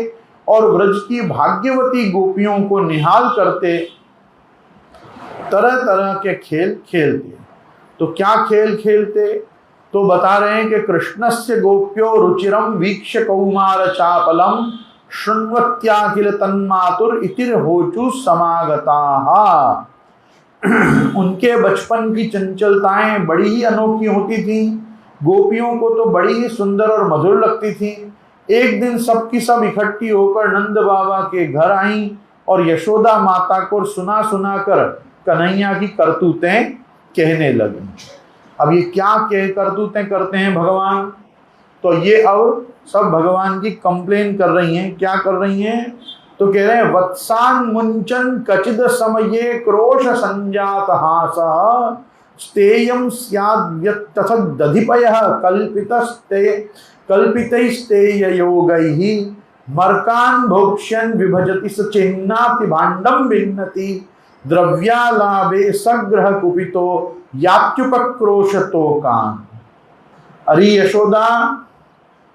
और ब्रज की भाग्यवती गोपियों को निहाल करते तरह तरह के खेल खेलते। तो क्या खेल खेलते? तो बता रहे हैं कि कृष्णस्य गोप्यो रुचिरम वीक्ष्य कौमार चापलम शृण्वत्याखिल तन्मातुर इतिर होचु समागताः। उनके बचपन की चंचलताएं बड़ी ही अनोखी होती थी, गोपियों को तो बड़ी ही सुंदर और मधुर लगती थी। एक दिन सबकी सब इकट्ठी होकर नंद बाबा के घर आई और यशोदा माता को सुना सुना कर कन्हैया की करतूतें कहने लगी। अब ये क्या करतूतें करते हैं भगवान? तो ये अब सब भगवान की कंप्लेन कर रही हैं। क्या कर रही हैं? तो कह रहे हैं वत्सान मुंचन कचिद समये क्रोश संजात हासः स्तेयं स्याद्यत्तथ दधिपयः कल्पितैस्तेययोगैः मर्कान् भोक्ष्यन् विभजति स चिन्नाति भाण्डं भिन्नति द्रव्यालाभे सग्रह कुपितो यात्युपक्रोशतो कान। अरे यशोदा,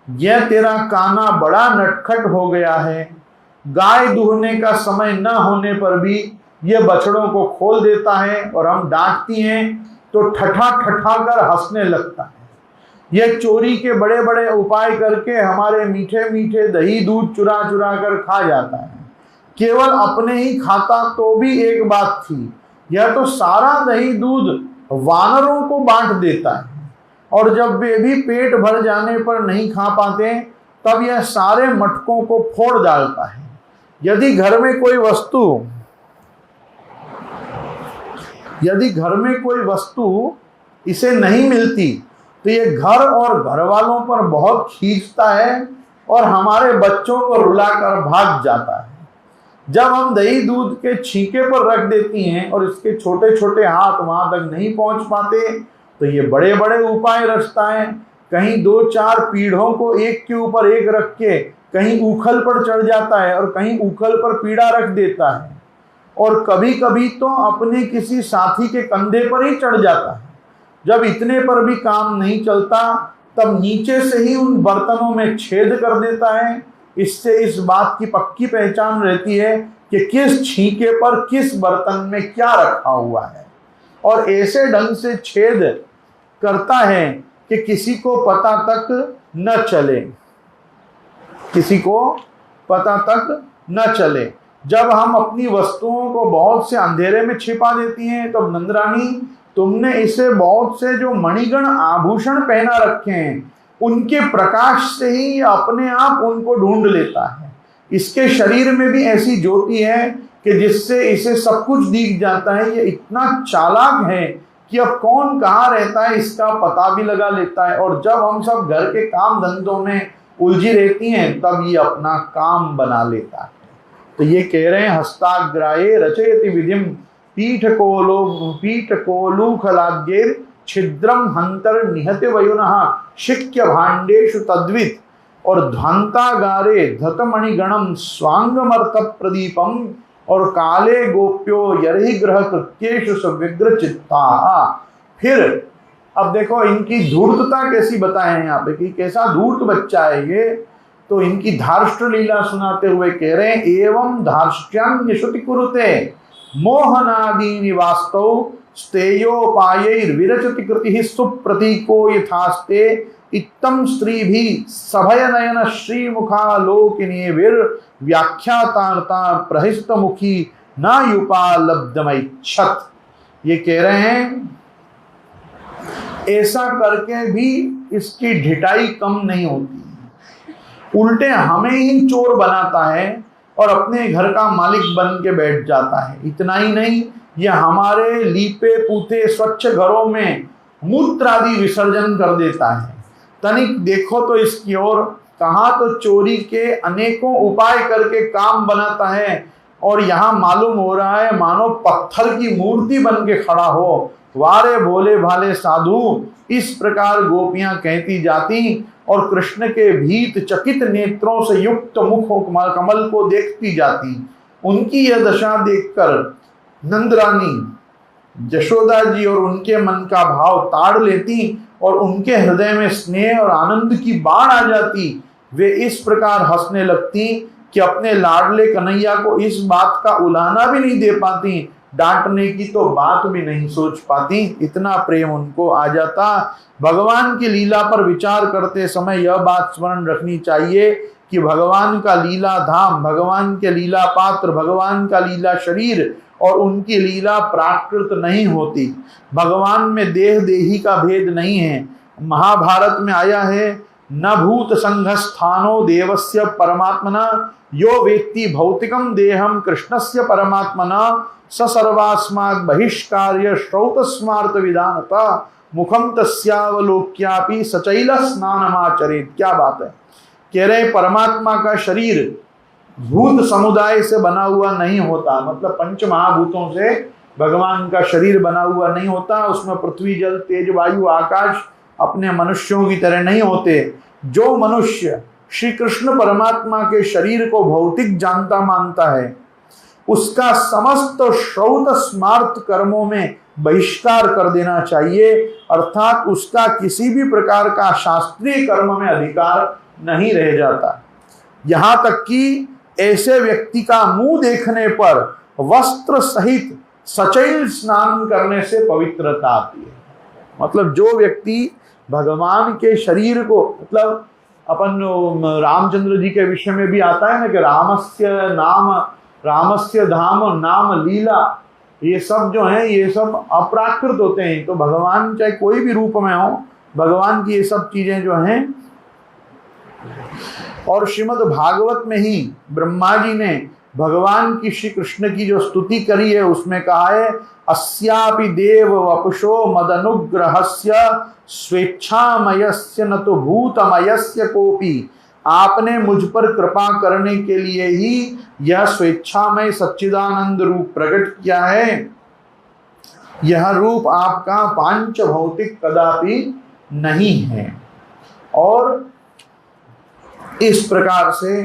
यह तेरा काना बड़ा नटखट हो गया है। गाय दूहने का समय न होने पर भी यह बछड़ों को खोल देता है और हम डांटती हैं तो ठठा ठठा कर हंसने लगता है। यह चोरी के बड़े बड़े उपाय करके हमारे मीठे मीठे दही दूध चुरा चुरा कर खा जाता है। केवल अपने ही खाता तो भी एक बात थी, यह तो सारा दही दूध वानरों को बांट देता है और जब वे भी पेट भर जाने पर नहीं खा पाते तब यह सारे मटकों को फोड़ डालता है। यदि घर में कोई वस्तु इसे नहीं मिलती तो ये घर और घर वालों पर बहुत खींचता है और हमारे बच्चों को रुलाकर भाग जाता है। जब हम दही दूध के छींके पर रख देती हैं और इसके छोटे छोटे हाथ वहां तक नहीं पहुंच पाते तो ये बड़े बड़े उपाय रचता है। कहीं 2-4 पीढ़ों को एक के ऊपर एक रख के कहीं उखल पर चढ़ जाता है और कहीं उखल पर पीढ़ा रख देता है और कभी कभी तो अपने किसी साथी के कंधे पर ही चढ़ जाता है। जब इतने पर भी काम नहीं चलता तब नीचे से ही उन बर्तनों में छेद कर देता है। इससे इस बात की पक्की पहचान रहती है कि किस छींके पर किस बर्तन में क्या रखा हुआ है और ऐसे ढंग से छेद करता है कि किसी को पता तक न चले, किसी को पता तक न चले। जब हम अपनी वस्तुओं को बहुत से अंधेरे में छिपा देती हैं तो नंदरानी, तुमने इसे बहुत से जो मणिगण आभूषण पहना रखे हैं उनके प्रकाश से ही अपने आप उनको ढूंढ लेता है। इसके शरीर में भी ऐसी ज्योति है कि जिससे इसे सब कुछ दिख जाता है। ये इतना चालाक है कि अब कौन कहाँ रहता है इसका पता भी लगा लेता है और जब हम सब घर के काम धंधों में उलझी रहती हैं तब ये अपना काम बना लेता है। तो ये कह रहे हैं हस्ताग्राये रचयति विधिम पीठकोलूखलाद्यैर छिद्रम हंतर निहते वयुनः शिक्य भाण्डेषु तद्वित् और ध्वंतागारे धतमणिगणम स्वांगमर्थ प्रदीपम और काले गोप्यो यर्हि ग्रह कृत्येषु सविग्र चित्ता। फिर अब देखो इनकी धूर्तता कैसी बताए हैं यहाँ पे कि कैसा धूर्त बच्चा है ये। तो इनकी धार्ष्ट्र लीला सुनाते हुए कह रहे हैं एवं धार्ष्ट्यान्य श्रुति कुरुते मोहनादीनि वास्तव स्तेयोपायैर्विरचति कृतिः सुप्रतीको यथास्ते इत्तम स्त्रीभि सभय नयन श्रीमुखालोकिनीभिर व्याख्यातार्ता प्रहिस्तमुखी न युपालब्धमैच्छत्। ये कह रहे हैं ऐसा करके भी इसकी ढिठाई कम नहीं होती, उल्टे हमें ही चोर बनाता है और अपने घर का मालिक बन के बैठ जाता है। इतना ही नहीं, यह हमारे लीपे पूते स्वच्छ घरों में मूत्र आदि विसर्जन कर देता है। तनिक देखो तो इसकी ओर, कहाँ तो चोरी के अनेकों उपाय करके काम बनाता है और यहाँ मालूम हो रहा है मानो पत्थर की मूर्ति बन के खड़ा हो। वारे भोले भाले साधु, इस प्रकार गोपियां कहती जाती और कृष्ण के भीत चकित नेत्रों से युक्त मुख कमल को देखती जाती। उनकी यह दशा देखकर नंदरानी यशोदा जी और उनके मन का भाव ताड़ लेती और उनके हृदय में स्नेह और आनंद की बाढ़ आ जाती। वे इस प्रकार हंसने लगती कि अपने लाडले कन्हैया को इस बात का उलाहना भी नहीं दे पाती, डांटने की तो बात भी नहीं सोच पाती, इतना प्रेम उनको आ जाता। भगवान की लीला पर विचार करते समय यह बात स्मरण रखनी चाहिए कि भगवान का लीला धाम, भगवान के लीला पात्र, भगवान का लीला शरीर और उनकी लीला प्राकृत नहीं होती। भगवान में देह देही का भेद नहीं है। महाभारत में आया है, न भूत संघस्थानो देवस्य परमात्मना यो वेत्ति भौतिकम देहम कृष्णस्य परमात्मना स सर्वास्मात् बहिष्कार्य श्रौतस्मार्थ विधानता मुखम तस्यावलोक्यापि सचैल स्नानमाचरेत्। क्या बात है, कह रहे परमात्मा का शरीर भूत समुदाय से बना हुआ नहीं होता, मतलब पंच महाभूतों से भगवान का शरीर बना हुआ नहीं होता। उसमें पृथ्वी जल तेज वायु आकाश अपने मनुष्यों की तरह नहीं होते। जो मनुष्य श्री कृष्ण परमात्मा के शरीर को भौतिक जानता मानता है, उसका समस्त श्रौत स्मार्त कर्मों में बहिष्कार कर देना चाहिए, अर्थात उसका किसी भी प्रकार का शास्त्रीय कर्म में अधिकार नहीं रह जाता। यहाँ तक कि ऐसे व्यक्ति का मुंह देखने पर वस्त्र सहित सचैल स्नान करने से पवित्रता आती है। मतलब जो व्यक्ति भगवान के शरीर को, मतलब अपन रामचंद्र जी के विषय में भी आता है ना कि रामस्य धाम नाम लीला, ये सब जो है ये सब अप्राकृत होते हैं। तो भगवान चाहे कोई भी रूप में हो, भगवान की ये सब चीजें जो हैं। और श्रीमद् भागवत में ही ब्रह्मा जी ने भगवान की श्री कृष्ण की जो स्तुति करी है उसमें कहा है, अस्यापि देव वपुषो मदनुग्रहस्य स्वेच्छामयस्य न तो भूतमयस्य कोपि। आपने मुझ पर कृपा करने के लिए ही यह स्वेच्छामय सच्चिदानंद रूप प्रकट किया है। यह रूप आपका पांच भौतिक कदापि नहीं है। और इस प्रकार से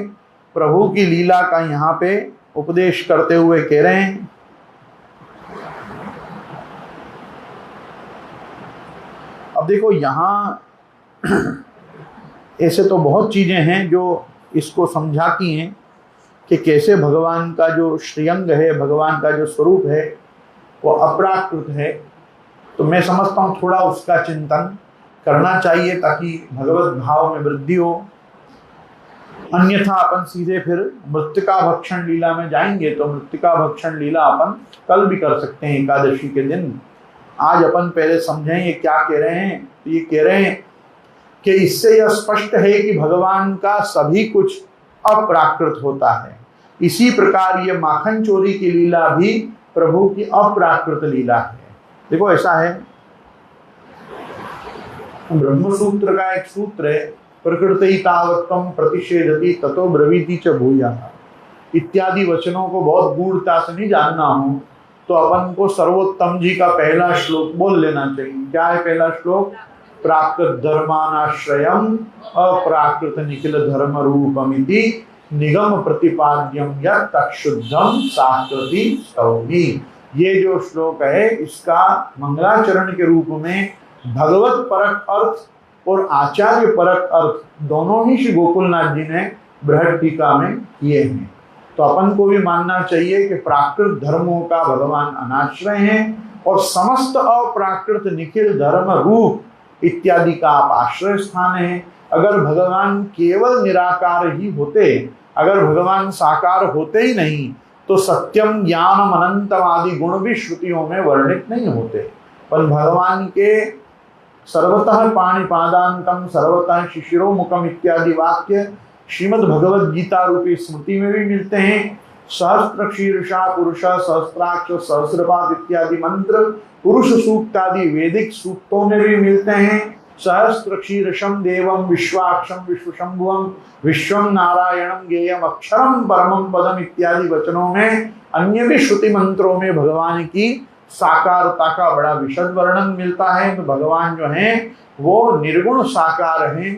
प्रभु की लीला का यहाँ पे उपदेश करते हुए कह रहे हैं, अब देखो यहाँ ऐसे तो बहुत चीजें हैं जो इसको समझाती हैं कि कैसे भगवान का जो श्रीअंग है, भगवान का जो स्वरूप है वो अपराकृत है। तो मैं समझता हूँ थोड़ा उसका चिंतन करना चाहिए ताकि भगवत भाव में वृद्धि हो। अन्यथा अपन सीधे फिर मृत्तिका भक्षण लीला में जाएंगे, तो मृत्तिका भक्षण लीला अपन कल भी कर सकते हैं एकादशी के दिन। आज अपन पहले समझें ये क्या कह रहे हैं। तो ये कह रहे हैं कि इससे यह स्पष्ट है कि भगवान का सभी कुछ अप्राकृत होता है। इसी प्रकार ये माखन चोरी की लीला भी प्रभु की अप्राकृत लीला है। देखो ऐसा है, ब्रह्म सूत्र का एक सूत्र है, प्रकृति तावत्तम प्रतिषेधति ततो ब्रवीति च भूयः इत्यादि वचनों को बहुत गूढ़ता से नहीं जानना हो तो अपन को सर्वोत्तम जी का पहला श्लोक बोल लेना चाहिए। क्या है पहला श्लोक? प्राकृत धर्मानाश्रयम अप्राकृत निखिल धर्म रूपमिति निगम प्रतिपाद्यम यत्तक्षुद्धम साकृति स्तौमि। ये जो श्लोक है इसका मंगलाचरण के रूप में भगवत परक अर्थ और आचार्य परक अर्थ दोनों ही श्री गोकुलनाथ जी ने बृहद टीका में किए हैं। तो अपन को भी मानना चाहिए कि प्राकृत धर्मों का भगवान अनाश्रय हैं और समस्त अप्राकृत निखिल धर्म रूप इत्यादि का आप आश्रय स्थान है। अगर भगवान केवल निराकार ही होते, अगर भगवान साकार होते ही नहीं तो सत्यम ज्ञानम अनंतम आदि गुण भी श्रुतियों में वर्णित नहीं होते। पर भगवान के सर्वतः पाणिपादांतम सर्वतः शिशिरोमुखम इत्यादि वाक्य श्रीमद् भगवद गीता रूपी स्मृति में भी मिलते हैं। सहस्त्र शीर्षा पुरुष सहस्त्राक्ष सहस्रपाद इत्यादि मंत्र पुरुष सूक्त आदि वैदिक सूक्तों में भी मिलते हैं। सहस्त्र शीर्षम देवम विश्वाक्षम विश्वशंभुवम विश्वम नारायणम गेयम अक्षरम परमम पदम इत्यादि वचनों में अन्य भी श्रुति मंत्रों में भगवान की साकारता का बड़ा विशद वर्णन मिलता है। तो भगवान जो हैं वो निर्गुण साकार हैं,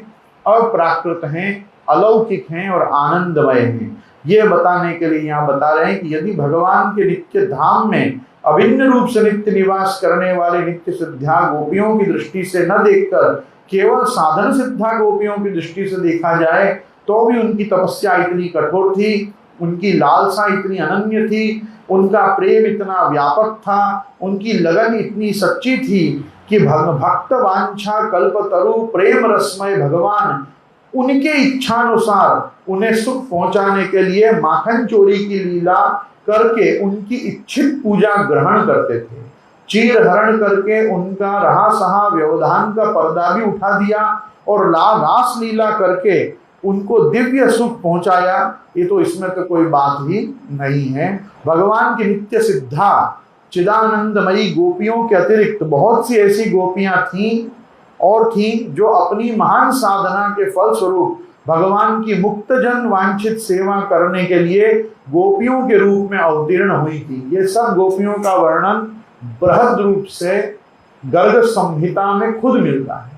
अप्राकृत हैं, अलौकिक हैं और आनंदमय हैं। ये बताने के लिए यहाँ बता रहे हैं कि यदि भगवान के नित्य धाम में अभिन्न रूप से नित्य निवास करने वाले नित्य सिद्धा गोपियों की दृष्टि से न देखकर केवल साधन सिद्धा गोपियों की दृष्टि से देखा जाए तो भी उनकी तपस्या इतनी कठोर थी, उनकी लालसा इतनी अनन्य थी, उनका प्रेम इतना व्यापक था, उनकी लगन इतनी सच्ची थी कि भक्त वांछा कल्पतरु प्रेम रसमय भगवान उनके इच्छानुसार उन्हें सुख पहुंचाने के लिए माखन चोरी की लीला करके उनकी इच्छित पूजा ग्रहण करते थे। चीर हरण करके उनका रहा सहा व्यवधान का पर्दा भी उठा दिया और रास लीला करके उनको दिव्य सुख पहुंचाया। ये तो इसमें तो कोई बात ही नहीं है। भगवान की नित्य सिद्धा चिदानंदमयी गोपियों के अतिरिक्त बहुत सी ऐसी गोपियां थीं जो अपनी महान साधना के फल स्वरूप भगवान की मुक्त जन वांछित सेवा करने के लिए गोपियों के रूप में अवतीर्ण हुई थी। ये सब गोपियों का वर्णन बृहद रूप से गर्ग संहिता में खुद मिलता है,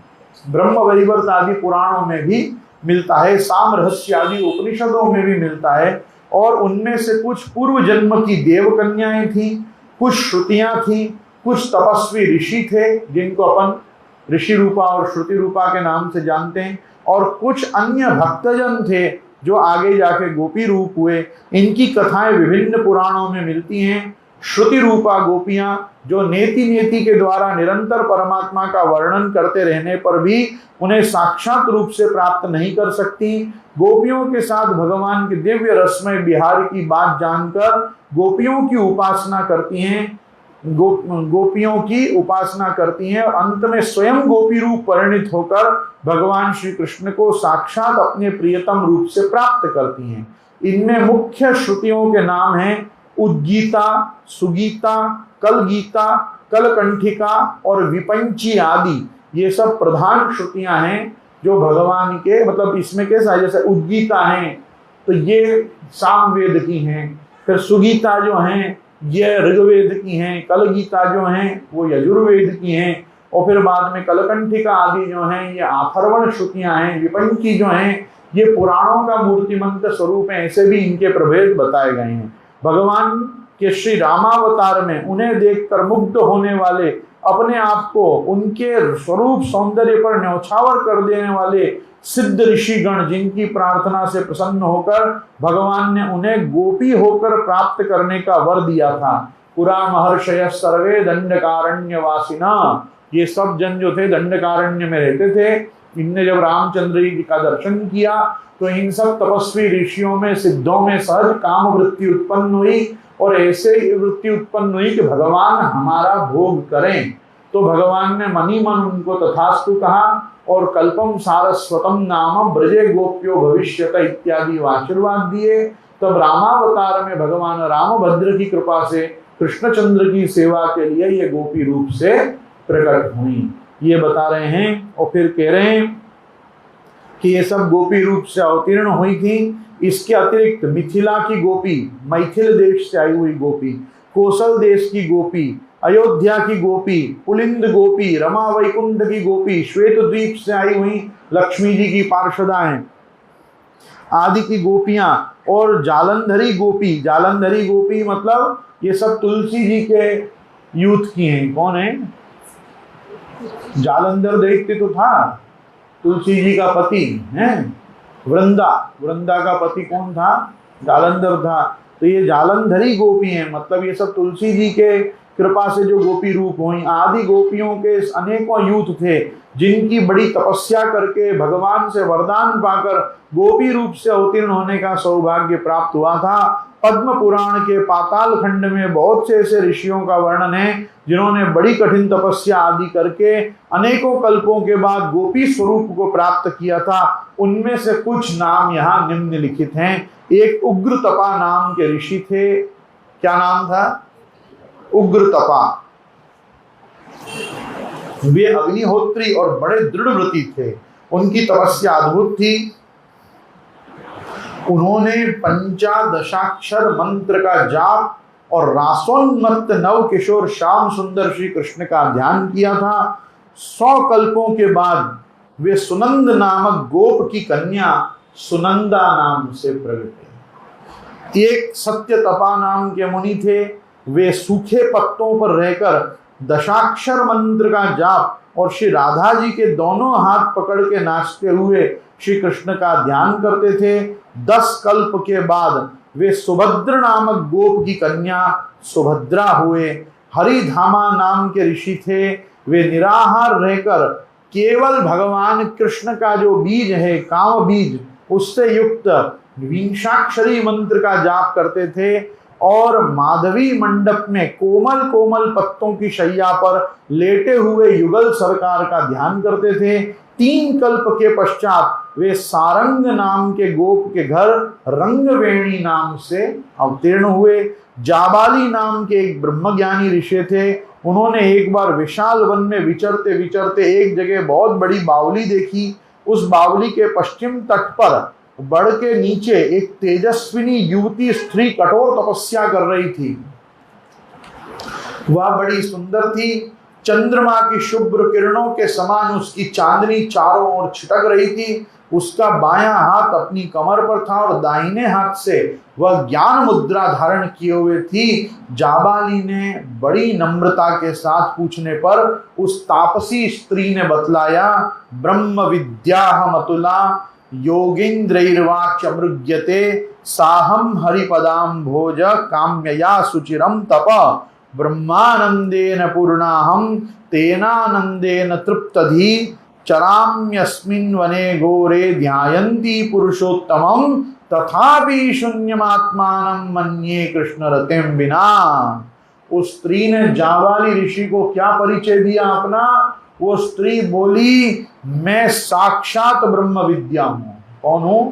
ब्रह्म वैवर्त आदि पुराणों में भी मिलता है, साम रहस्य आदि उपनिषदों में भी मिलता है। और उनमें से कुछ पूर्व जन्म की देव कन्याएं थी, कुछ श्रुतियां थी, कुछ तपस्वी ऋषि थे जिनको अपन ऋषि रूपा और श्रुति रूपा के नाम से जानते हैं, और कुछ अन्य भक्तजन थे जो आगे जाके गोपी रूप हुए। इनकी कथाएं विभिन्न पुराणों में मिलती हैं। श्रुति रूपा गोपियां जो नेति नेति के द्वारा निरंतर परमात्मा का वर्णन करते रहने पर भी उन्हें साक्षात रूप से प्राप्त नहीं कर सकती, गोपियों के साथ भगवान के दिव्य रसमय विहार की बात जानकर गोपियों की उपासना करती हैं, गोपियों की उपासना करती हैं और अंत में स्वयं गोपी रूप परिणित होकर भगवान श्री कृष्ण को साक्षात अपने प्रियतम रूप से प्राप्त करती हैं। इनमें मुख्य श्रुतियों के नाम हैं उद्गीता, सुगीता, कलगीता, कलकंठिका और विपंची आदि। ये सब प्रधान श्रुतियां हैं जो भगवान के, मतलब इसमें कैसा है, जैसे उद्गीता हैं तो ये सामवेद की हैं, फिर सुगीता जो हैं ये ऋग्वेद की हैं, कलगीता जो हैं वो यजुर्वेद की हैं, और फिर बाद में कलकंठिका आदि जो हैं ये अथर्वण श्रुतियां हैं, विपंची जो हैं ये पुराणों का मूर्तिमंत स्वरूप है। ऐसे भी इनके प्रभेद बताए गए हैं। भगवान के श्री रामावतार में उन्हें देखकर मुग्ध होने वाले, अपने आप को उनके स्वरूप सौंदर्य पर न्यौछावर कर देने वाले सिद्ध ऋषिगण जिनकी प्रार्थना से प्रसन्न होकर भगवान ने उन्हें गोपी होकर प्राप्त करने का वर दिया था। पुरा महर्षय सर्वे दंडकारण्यवासिना, ये सब जन जो थे दंडकारण्य में रहते थे। इनने जब रामचंद्र जी का दर्शन किया तो इन सब तपस्वी ऋषियों में, सिद्धों में सहज काम वृत्ति उत्पन्न हुई और ऐसे वृत्ति उत्पन्न हुई कि भगवान हमारा भोग करें। तो भगवान ने मनी मन उनको तथास्तु कहा और कल्पम सारस्वतम नाम ब्रजे गोप्यो भविष्यत इत्यादि आशीर्वाद दिए। तब रामावतार में भगवान रामभद्र की कृपा से कृष्णचंद्र की सेवा के लिए ये गोपी रूप से प्रकट हुई, ये बता रहे हैं। और फिर कह रहे हैं कि ये सब गोपी रूप से अवतीर्ण हुई थी। इसके अतिरिक्त मिथिला की गोपी, मैथिल देश से आई हुई गोपी, कोसल देश की गोपी, अयोध्या की गोपी, पुलिंद गोपी, रमा वैकुंठ की गोपी, श्वेत द्वीप से आई हुई लक्ष्मी जी की पार्षदाएं आदि की गोपियां, और जालंधरी गोपी। जालंधरी गोपी मतलब ये सब तुलसी जी के यूथ की हैं। कौन है? जालंधर दैत्य तो था तुलसी जी का पति है, वृंदा का पति कौन था? जालंधर था। तो ये जालंधरी गोपी हैं, मतलब ये सब तुलसी जी के कृपा से जो गोपी रूप हुई। आदि गोपियों के अनेकों यूथ थे जिनकी बड़ी तपस्या करके भगवान से वरदान पाकर गोपी रूप से अवतीर्ण होने का सौभाग्य प्राप्त हुआ था। पद्म पुराण के पाताल खंड में बहुत से ऐसे ऋषियों का वर्णन है जिन्होंने बड़ी कठिन तपस्या आदि करके अनेकों कल्पों के बाद गोपी स्वरूप को प्राप्त किया था। उनमें से कुछ नाम यहाँ निम्नलिखित हैं। एक उग्र तपा नाम के ऋषि थे। क्या नाम था? उग्र तपा। वे अग्निहोत्री और बड़े दृढ़व्रती थे। उनकी तपस्या अद्भुत थी। उन्होंने पंचादशाक्षर मंत्र का जाप और रासोन्मत्त नव किशोर श्याम सुंदर श्री कृष्ण का ध्यान किया था। 100 कल्पों के बाद वे सुनंद नामक गोप की कन्या सुनंदा नाम से प्रकट हुई। एक सत्य तपा नाम के मुनि थे। वे सूखे पत्तों पर रहकर दशाक्षर मंत्र का जाप और श्री राधा जी के दोनों हाथ पकड़ के नाचते हुए श्री कृष्ण का ध्यान करते थे। 10 कल्प के बाद वे सुभद्र नामक गोप की कन्या सुभद्रा हुए। हरिधामा नाम के ऋषि थे। वे निराहार रहकर केवल भगवान कृष्ण का जो बीज है काम बीज उससे युक्त विंशाक्षरी मंत्र का जाप करते थे और माधवी मंडप में कोमल कोमल पत्तों की शैया पर लेटे हुए युगल सरकार का ध्यान करते थे। 3 कल्प के पश्चात वे सारंग नाम के गोप के घर रंगवेणी नाम से अवतीर्ण हुए। जाबाली नाम के एक ब्रह्मज्ञानी ऋषि थे। उन्होंने एक बार विशाल वन में विचरते विचरते एक जगह बहुत बड़ी बावली देखी। उस बावली के पश्चिम तट पर बड़ के नीचे एक तेजस्विनी युवती स्त्री कठोर तपस्या कर रही थी। वह बड़ी सुंदर थी। चंद्रमा की शुभ्र किरणों के समान उसकी चांदनी चारों ओर छिटक रही थी। उसका बायां हाथ अपनी कमर पर था और दाहिने हाथ से वह ज्ञान मुद्रा धारण किए हुए थी। जाबाली ने बड़ी नम्रता के साथ पूछने पर उस तापसी स्त्री ने बतलाया, ब्रह्म विद्याहमतुला योगींद्रैर्वाक्य मृग्यते साहम हरिपदाम भोज काम्यया सुचिरम तप ब्रह्मानंदेन पूर्णाहम तेनानंदेन तृप्तधि चराम्यस्मिन् वने घोरे ध्यायन्ति पुरुषोत्तमं तथापि शून्यमात्मानं मन्ये कृष्ण रतिं विना। उस स्त्री ने जाबाली ऋषि को क्या परिचय दिया अपना? वो स्त्री बोली, मैं साक्षात ब्रह्म विद्या हूँ। कौन हूँ?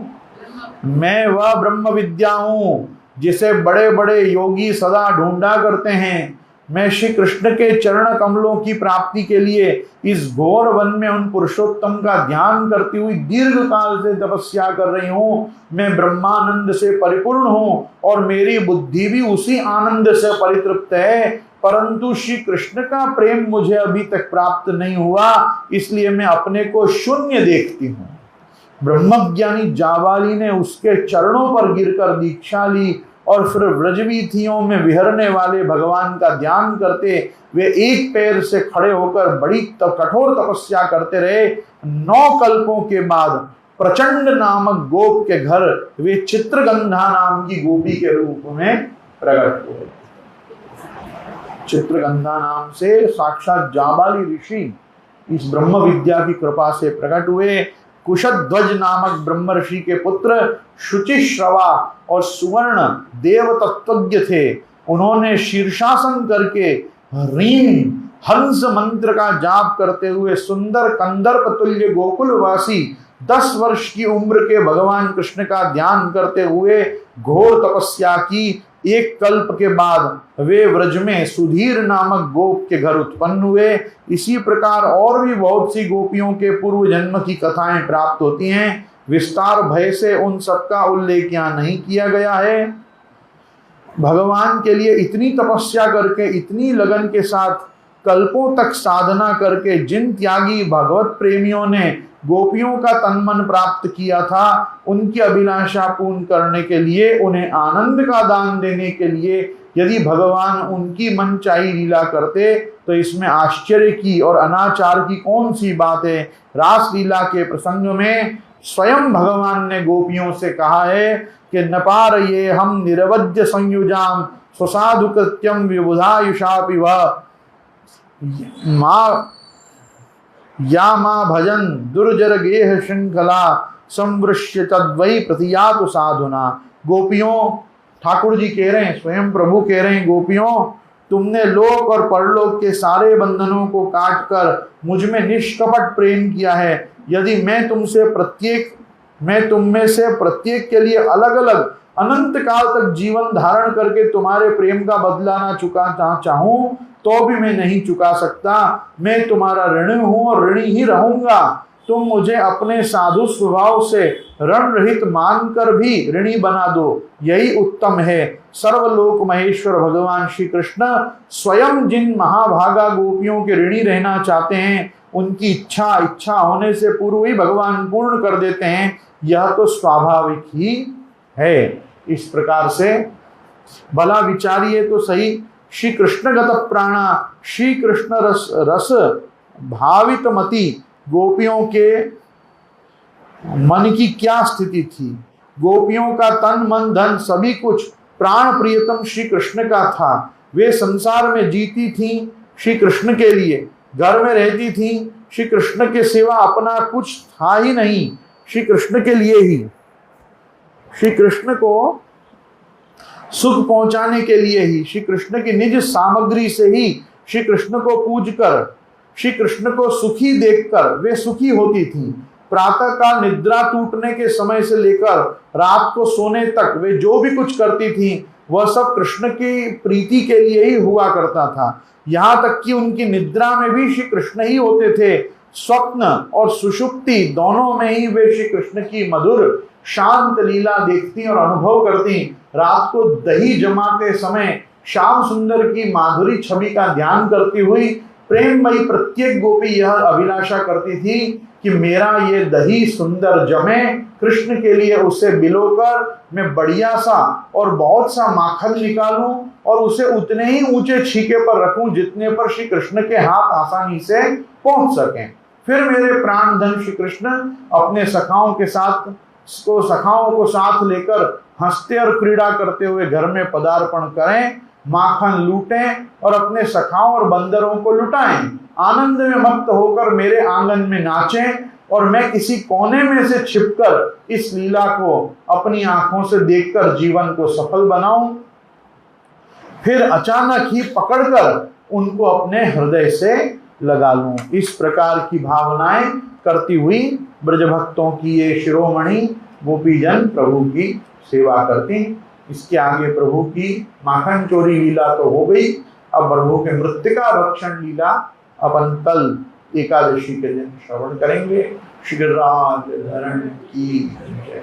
मैं वह ब्रह्म विद्या हूँ जिसे बड़े बड़े योगी सदा ढूंढा करते हैं। मैं श्री कृष्ण के चरण कमलों की प्राप्ति के लिए इस घोर वन में उन पुरुषोत्तम का ध्यान करती हुई दीर्घ काल से तपस्या कर रही हूँ। मैं ब्रह्मानंद से परिपूर्ण हूँ और मेरी बुद्धि भी उसी आनंद से परितृप्त है, परंतु श्री कृष्ण का प्रेम मुझे अभी तक प्राप्त नहीं हुआ, इसलिए मैं अपने को शून्य देखती हूँ। ब्रह्मज्ञानी जाबाली ने उसके चरणों पर गिरकर दीक्षा ली और फिर व्रजवीथियों में विहरने वाले भगवान का ध्यान करते वे एक पैर से खड़े होकर बड़ी कठोर तपस्या करते रहे। 9 कल्पों के बाद प्रचंड नामक गोप के घर वे चित्रगंधा नाम की गोपी के रूप में प्रकट हुए। चित्रगंधा नाम से साक्षात जाबाली ऋषि इस ब्रह्म विद्या की कृपा से प्रकट हुए। कुशध्वज नामक ब्रह्म ऋषि के पुत्र शुचिश्रवा और सुवर्ण देव तत्वज्ञ थे। उन्होंने शीर्षासन करके ह्रीं हंस मंत्र का जाप करते हुए सुंदर कंदर्प तुल्य गोकुलवासी 10 वर्ष की उम्र के भगवान कृष्ण का ध्यान करते हुए घोर तपस्या की। 1 कल्प के बाद वे व्रज में सुधीर नामक गोप के घर उत्पन्न हुए। इसी प्रकार और भी बहुत सी गोपियों के पूर्व जन्म की कथाएं प्राप्त होती हैं। विस्तार भय से उन सबका उल्लेख यहाँ नहीं किया गया है। भगवान के लिए इतनी तपस्या करके इतनी लगन के साथ कल्पों तक साधना करके जिन त्यागी भगवत प्रेमियों ने गोपियों का तन्मन प्राप्त किया था, उनकी अभिलाषा पूर्ण करने के लिए, उन्हें आनंद का दान देने के लिए यदि भगवान उनकी मनचाही लीला करते तो इसमें आश्चर्य की और अनाचार की कौन सी बात है। रास लीला के प्रसंग में स्वयं भगवान ने गोपियों से कहा है कि न पार ये हम निरवध्य संयुजाम स्वसाधु कृत्यम विबुधायुषापि वह माँ या माँ भजन दुर्जर गेह श्रृंखला संवृश्य तद्वै प्रतियातु साधुना। गोपियों, ठाकुर जी कह रहे हैं, स्वयं प्रभु कह रहे हैं, गोपियों तुमने लोक और परलोक के सारे बंधनों को काट कर मुझ में निष्कपट प्रेम किया है। यदि मैं तुम में से प्रत्येक के लिए अलग अलग अनंत काल तक जीवन धारण करके तुम्हारे प्रेम का बदला ना चुकाना चाहूं तो भी मैं नहीं चुका सकता। मैं तुम्हारा ऋणी हूं और ऋणी ही रहूंगा। तुम मुझे अपने साधु स्वभाव से ऋण रहित मानकर भी ऋणी बना दो, यही उत्तम है। सर्वलोक महेश्वर भगवान श्री कृष्ण स्वयं जिन महाभागा गोपियों के ऋणी रहना चाहते हैं, उनकी इच्छा होने से पूर्व ही भगवान पूर्ण कर देते हैं। यह तो स्वाभाविक ही है। इस प्रकार से भला विचारिए तो सही, श्री कृष्ण गत प्राणा, श्री कृष्ण रस भावित मति गोपियों के मन की क्या स्थिति थी। गोपियों का तन मन धन सभी कुछ प्राण प्रियतम श्री कृष्ण का था। वे संसार में जीती थीं श्री कृष्ण के लिए, घर में रहती थीं श्री कृष्ण के सिवा अपना कुछ था ही नहीं, श्री कृष्ण के लिए ही, श्री कृष्ण को सुख पहुंचाने के लिए ही, श्री कृष्ण की निज सामग्री से ही श्री कृष्ण को पूज कर, श्री कृष्ण को सुखी देखकर वे सुखी होती थीं। प्रातः काल निद्रा टूटने के समय से लेकर रात को सोने तक वे जो भी कुछ करती थीं वह सब कृष्ण की प्रीति के लिए ही हुआ करता था। यहाँ तक कि उनकी निद्रा में भी श्री कृष्ण ही होते थे। स्वप्न और सुषुप्ति दोनों में ही वे श्री कृष्ण की मधुर शांत लीला देखती और अनुभव करती। रात को दही जमाते समय श्याम सुंदर की माधुरी छवि का ध्यान करती हुई प्रेममयी प्रत्येक गोपी यह अभिलाषा करती थी कि मेरा ये दही सुंदर जमे, कृष्ण के लिए उसे बिलोकर मैं बढ़िया सा और बहुत सा माखन निकालूं और उसे उतने ही ऊंचे छीके पर रखूं जितने पर श्री कृष्ण के हाथ आसानी से पहुंच सकें। फिर मेरे प्राण धन श्री कृष्ण अपने सखाओं को साथ लेकर हंसते और क्रीड़ा करते हुए घर में पदार्पण करें, माखन लूटें और अपने सखाओं और बंदरों को लुटाएं। आनंद में मस्त होकर मेरे आंगन में नाचें और मैं किसी कोने में से छिपकर इस लीला को अपनी आंखों से देखकर जीवन को सफल बनाऊं, फिर अचानक ही पकड़कर उनको अपने हृदय से लगा लूं। इस प्रकार की भावनाएं करती हुई ब्रजभक्तों की ये शिरोमणि गोपीजन प्रभु की सेवा करती। इसके आगे प्रभु की माखन चोरी लीला तो हो गई, अब प्रभु के मृत्तिका भक्षण लीला अपन कल एकादशी के दिन श्रवण करेंगे। श्री राज धरण की जय।